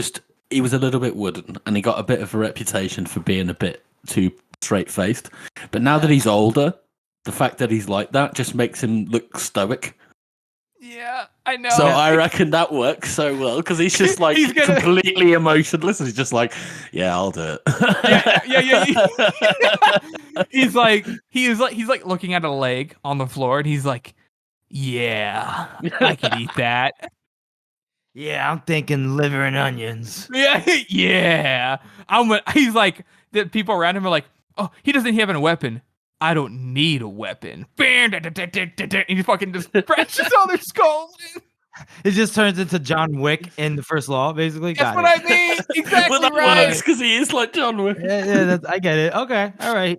Speaker 2: a little bit wooden and he got a bit of a reputation for being a bit too straight-faced. But now that he's older, the fact that he's like that just makes him look stoic.
Speaker 3: Yeah, I know.
Speaker 2: So I reckon that works so well because he's just like completely emotionless and he's just like, yeah, I'll do it.
Speaker 3: Yeah. he's like looking at a leg on the floor and he's like, yeah, I could eat that.
Speaker 1: Yeah, I'm thinking liver and onions.
Speaker 3: Yeah. He's like, the people around him are like, oh, he doesn't have a weapon. I don't need a weapon. And he fucking just crashes all their skulls.
Speaker 1: It just turns into John Wick in the First Law, basically.
Speaker 3: That's what I mean. Exactly right.
Speaker 2: Because he is like John Wick.
Speaker 1: Yeah, I get it. Okay, all right.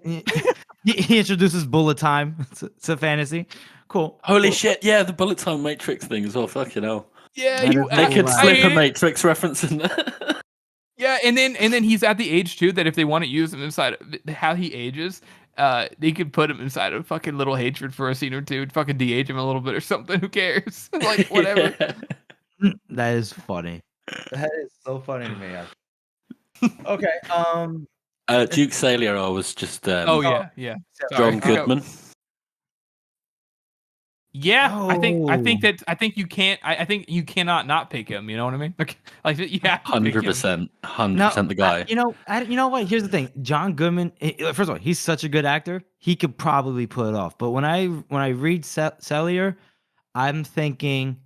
Speaker 1: He introduces bullet time to fantasy. Cool.
Speaker 2: Holy shit! Yeah, the bullet time Matrix thing as well. Fucking hell.
Speaker 3: Yeah,
Speaker 2: they could slip a Matrix reference in there.
Speaker 3: Yeah, and then he's at the age too that if they want to use him inside how he ages, they could put him inside a fucking little hatred for a scene or two, fucking de-age him a little bit or something. Who cares? Like whatever.
Speaker 1: Yeah. That is funny. That is so funny to me. Okay.
Speaker 2: Duke Salia, I was just.
Speaker 3: Yeah.
Speaker 2: John Goodman.
Speaker 3: Yeah, oh. I think you can't. I think you cannot not pick him. You know what I mean? Like yeah,
Speaker 2: 100%, 100% the guy.
Speaker 1: You know what? Here's the thing. John Goodman. First of all, he's such a good actor. He could probably pull it off. But when I read Cellier, I'm thinking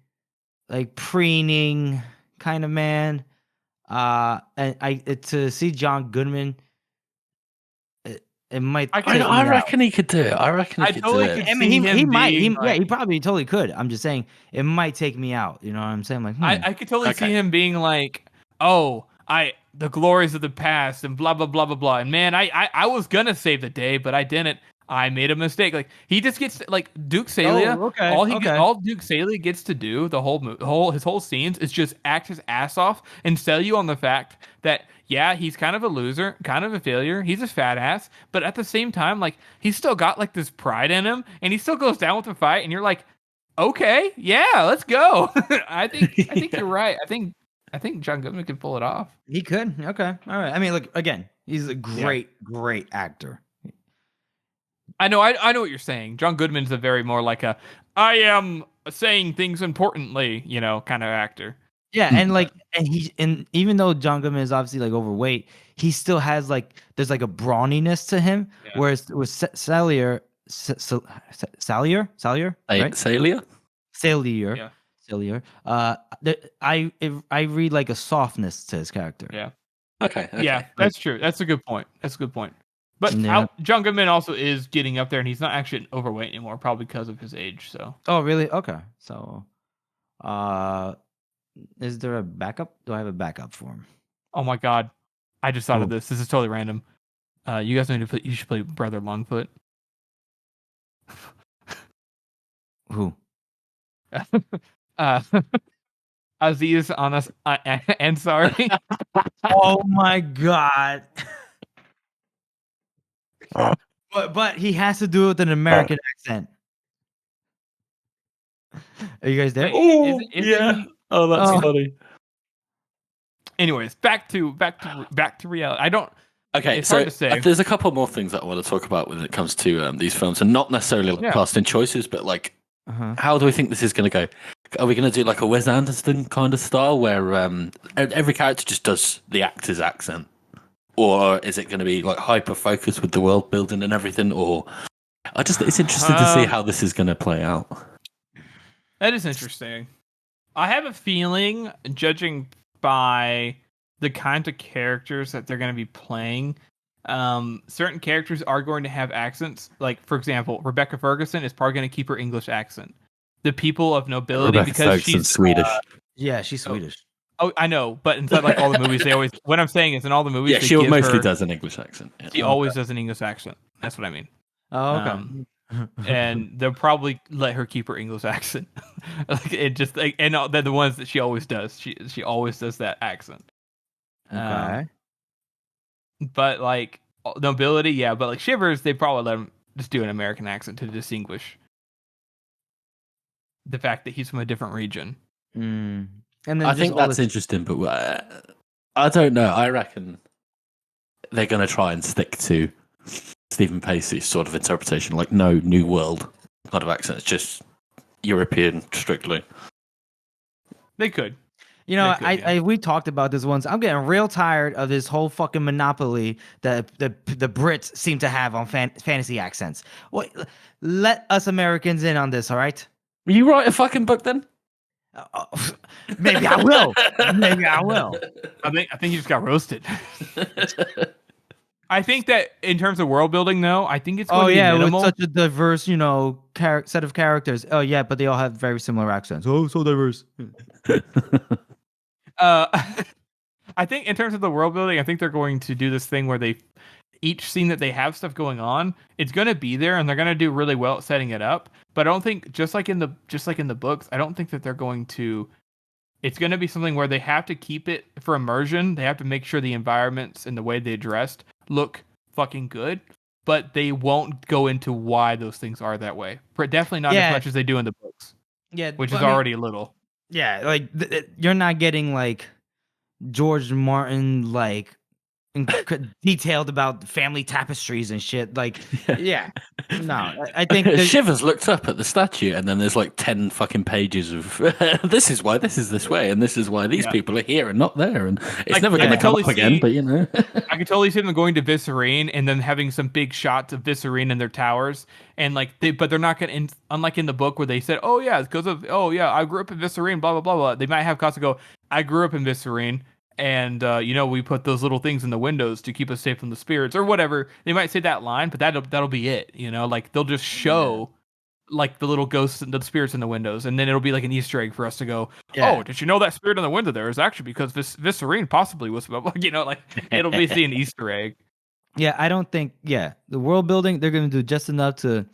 Speaker 1: like preening kind of man. And to see John Goodman. It might.
Speaker 2: I reckon he could do it. I reckon he could do it.
Speaker 1: I mean, he might. He probably totally could. I'm just saying it might take me out. You know what I'm saying? Like,
Speaker 3: I could totally see him being like, "Oh, the glories of the past and blah blah blah blah blah." And man, I was gonna save the day, but I didn't. I made a mistake. Like he just gets like Duke Salia.
Speaker 1: okay,
Speaker 3: All Duke Salia gets to do his whole scenes is just act his ass off and sell you on the fact that yeah, he's kind of a loser, kind of a failure. He's a fat ass, but at the same time, like he's still got like this pride in him, and he still goes down with the fight, and you're like, okay, yeah, let's go. I think you're right. I think John Goodman can pull it off.
Speaker 1: He could. Okay. All right. I mean, look, again, he's a great actor.
Speaker 3: I know what you're saying. John Goodman's a very more like a I am saying things importantly, kind of actor.
Speaker 1: Yeah, and even though John Goodman is obviously like overweight, he still has like there's like a brawniness to him. Yeah. Whereas with Salier, right?
Speaker 2: Salia?
Speaker 1: Salier.
Speaker 3: Yeah.
Speaker 1: Salier. I read like a softness to his character.
Speaker 3: Yeah.
Speaker 2: Okay.
Speaker 3: Yeah, that's true. That's a good point. But John Goodman also is getting up there, and he's not actually overweight anymore, probably because of his age. So.
Speaker 1: Oh, really? Okay. So, is there a backup? Do I have a backup for him?
Speaker 3: Oh my God, I just thought of this. This is totally random. You guys you should play Brother Longfoot.
Speaker 1: Who?
Speaker 3: Aziz Anas Ansari.
Speaker 1: Oh my God. But he has to do it with an American accent. Are you guys there?
Speaker 3: Oh, yeah.
Speaker 2: Oh, that's funny.
Speaker 3: Anyways, back to reality. I don't.
Speaker 2: Okay,
Speaker 3: it's
Speaker 2: so
Speaker 3: hard to say.
Speaker 2: There's a couple more things that I want to talk about when it comes to these films, and not necessarily like casting choices, but like how do we think this is going to go? Are we going to do like a Wes Anderson kind of style where every character just does the actor's accent? Or is it going to be like hyper focused with the world building and everything? Or it's interesting to see how this is going to play out.
Speaker 3: That is interesting. I have a feeling, judging by the kinds of characters that they're going to be playing, certain characters are going to have accents. Like, for example, Rebecca Ferguson is probably going to keep her English accent. The people of nobility,
Speaker 2: Rebecca
Speaker 3: because
Speaker 2: Ferguson's
Speaker 3: she's
Speaker 2: Swedish.
Speaker 1: Yeah, she's Swedish.
Speaker 3: Oh, I know, but inside like all the movies, they always. What I'm saying is, in all the movies,
Speaker 2: she mostly does an English accent. Yeah.
Speaker 3: She always does an English accent. That's what I mean.
Speaker 1: Oh, okay.
Speaker 3: And they'll probably let her keep her English accent. Like it just like, and they're the ones that she always does. She always does that accent.
Speaker 1: Okay.
Speaker 3: But like nobility, yeah. But like Shivers, they probably let him just do an American accent to distinguish the fact that he's from a different region.
Speaker 1: And then
Speaker 2: I think that's interesting, but I don't know. I reckon they're going to try and stick to Stephen Pacey's sort of interpretation, like no New World kind of accent. It's just European strictly.
Speaker 3: They could.
Speaker 1: We talked about this once. I'm getting real tired of this whole fucking monopoly that the Brits seem to have on fantasy accents. Well, let us Americans in on this, all right?
Speaker 2: Will you write a fucking book then?
Speaker 1: Maybe I will.
Speaker 3: I think you just got roasted. I think that in terms of world building, though, I think it's going to be minimal.
Speaker 1: With such a diverse, set of characters. Oh yeah, but they all have very similar accents. Oh, so diverse.
Speaker 3: I think in terms of the world building, I think they're going to do this thing where each scene that they have stuff going on, it's going to be there, and they're going to do really well at setting it up. But I don't think just like in the books, I don't think that they're going to. It's going to be something where they have to keep it for immersion. They have to make sure the environments and the way they dressed look fucking good, but they won't go into why those things are that way. Definitely not as much as they do in the books.
Speaker 1: Yeah,
Speaker 3: which is already a little.
Speaker 1: Yeah, like you're not getting like George Martin like detailed about family tapestries and shit. Like, yeah, no, I think
Speaker 2: Shivers looked up at the statue, and then there's like 10 fucking pages of this is why this is this way, and this is why these people are here and not there, and it's never going to come up again. But
Speaker 3: I could totally see them going to Visserine and then having some big shots of Visserine and their towers, and like, but they're not going to. Unlike in the book where they said, "Oh yeah, it's because of I grew up in Visserine," blah blah blah blah. They might have Costa go, "I grew up in Visserine." And, we put those little things in the windows to keep us safe from the spirits or whatever. They might say that line, but that'll be it. Like they'll just show like the little ghosts and the spirits in the windows. And then it'll be like an Easter egg for us to go, oh, did you know that spirit in the window there is actually because Visserine possibly was, like it'll be an Easter egg.
Speaker 1: Yeah, I don't think. Yeah, the world building they're going to do just enough to,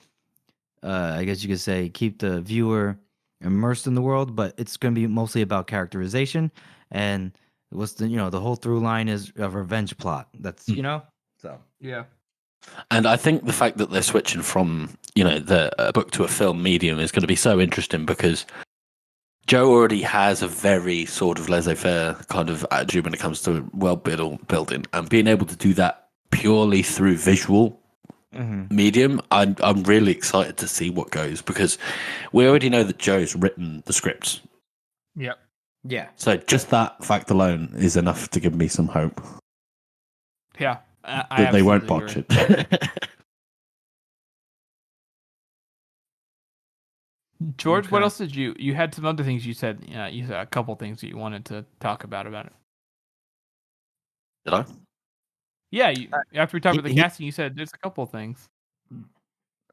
Speaker 1: I guess you could say, keep the viewer immersed in the world. But it's going to be mostly about characterization and what's the whole through line is a revenge plot. That's so.
Speaker 3: Yeah.
Speaker 2: And I think the fact that they're switching from the book to a film medium is going to be so interesting because Joe already has a very sort of laissez-faire kind of attitude when it comes to world building, and being able to do that purely through visual medium, I'm really excited to see what goes, because we already know that Joe's written the scripts.
Speaker 3: Yep.
Speaker 1: Yeah.
Speaker 2: So just that fact alone is enough to give me some hope
Speaker 3: Yeah.
Speaker 2: that they won't botch it.
Speaker 3: George, what
Speaker 1: Okay.
Speaker 3: else did you had some other things you said? You said a couple things that you wanted to talk about it.
Speaker 2: Did I?
Speaker 3: Yeah, after we talked about the
Speaker 1: he-
Speaker 3: casting, you said there's a couple things.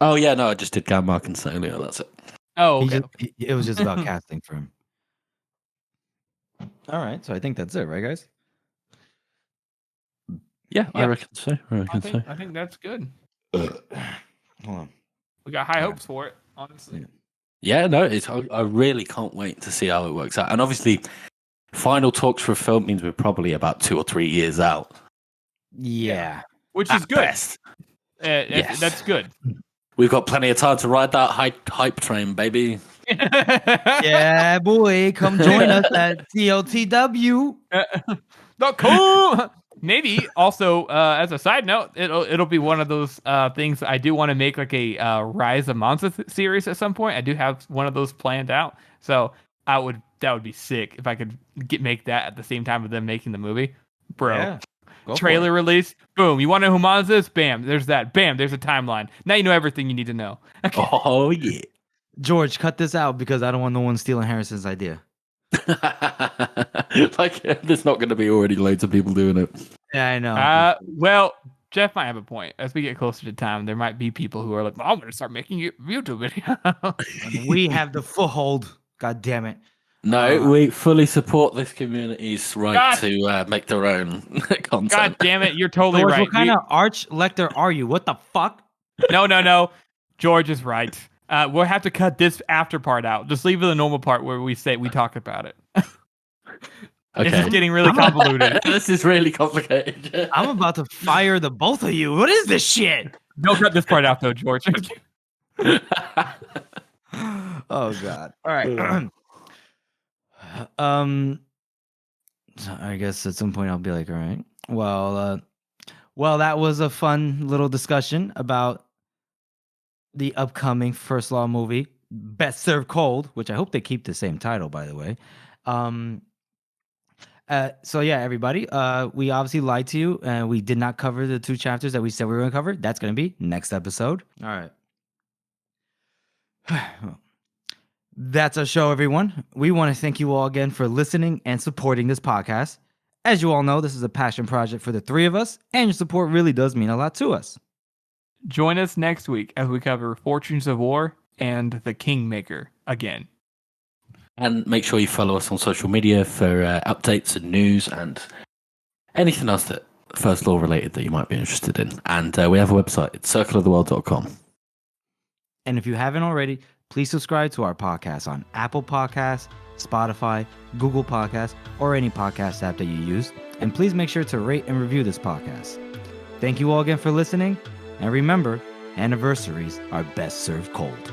Speaker 2: Oh yeah, no, I just did Gammark and Salia. That's it.
Speaker 3: Oh,
Speaker 1: He
Speaker 3: okay.
Speaker 1: just- it was just about casting for him. All right, so I think that's it, right, guys?
Speaker 2: Yeah, I
Speaker 3: Yeah.
Speaker 2: reckon so.
Speaker 3: I think that's good.
Speaker 1: Hold on.
Speaker 3: We got high hopes for it, honestly.
Speaker 2: Yeah, no, I really can't wait to see how it works out. And obviously, final talks for a film means we're probably about 2 or 3 years out.
Speaker 1: Yeah.
Speaker 3: Which
Speaker 2: At
Speaker 3: is good.
Speaker 2: best.
Speaker 3: Yes. That's good.
Speaker 2: We've got plenty of time to ride that hype train, baby.
Speaker 1: Yeah, boy, come join us at TOTW.
Speaker 3: Cool. Maybe also as a side note, it'll be one of those things I do want to make like a Rise of Monza series at some point. I do have one of those planned out, so that would be sick if I could make that at the same time of them making the movie, bro.
Speaker 1: Yeah, go for
Speaker 3: Trailer
Speaker 1: it.
Speaker 3: release, boom. You want to know who Monza is? Bam, there's that. Bam, there's a timeline. Now you know everything you need to know.
Speaker 2: Oh yeah.
Speaker 1: George, cut this out because I don't want no one stealing Harrison's idea.
Speaker 2: Like, there's not going to be already loads of people doing it.
Speaker 1: Yeah, I know.
Speaker 3: Well, Jeff might have a point. As we get closer to time, there might be people who are like, I'm going to start making YouTube videos.
Speaker 1: We have the foothold. God damn it.
Speaker 2: No, we fully support this community's right
Speaker 3: God.
Speaker 2: to make their own content.
Speaker 3: God damn it, you're totally
Speaker 1: George,
Speaker 3: right.
Speaker 1: what kind of arch lector are you? What the fuck?
Speaker 3: No. George is right. We'll have to cut this after part out. Just leave the normal part where we talk about it. This is getting really convoluted.
Speaker 2: This is really complicated.
Speaker 1: I'm about to fire the both of you. What is this shit?
Speaker 3: Don't cut this part out though, George.
Speaker 1: Oh God. All right. So I guess at some point I'll be like, all right. Well, that was a fun little discussion about the upcoming First Law movie, Best Served Cold, which I hope they keep the same title, by the way. So yeah, everybody, we obviously lied to you, and we did not cover the 2 chapters that we said we were going to cover. That's going to be next episode. All right. That's our show, everyone. We want to thank you all again for listening and supporting this podcast. As you all know, this is a passion project for the 3 of us, and your support really does mean a lot to us.
Speaker 3: Join us next week as we cover Fortunes of War and The Kingmaker again.
Speaker 2: And make sure you follow us on social media for updates and news and anything else that First Law related that you might be interested in. And we have a website. It's circleoftheworld.com.
Speaker 1: And if you haven't already, please subscribe to our podcast on Apple Podcasts, Spotify, Google Podcasts, or any podcast app that you use. And please make sure to rate and review this podcast. Thank you all again for listening. And remember, anniversaries are best served cold.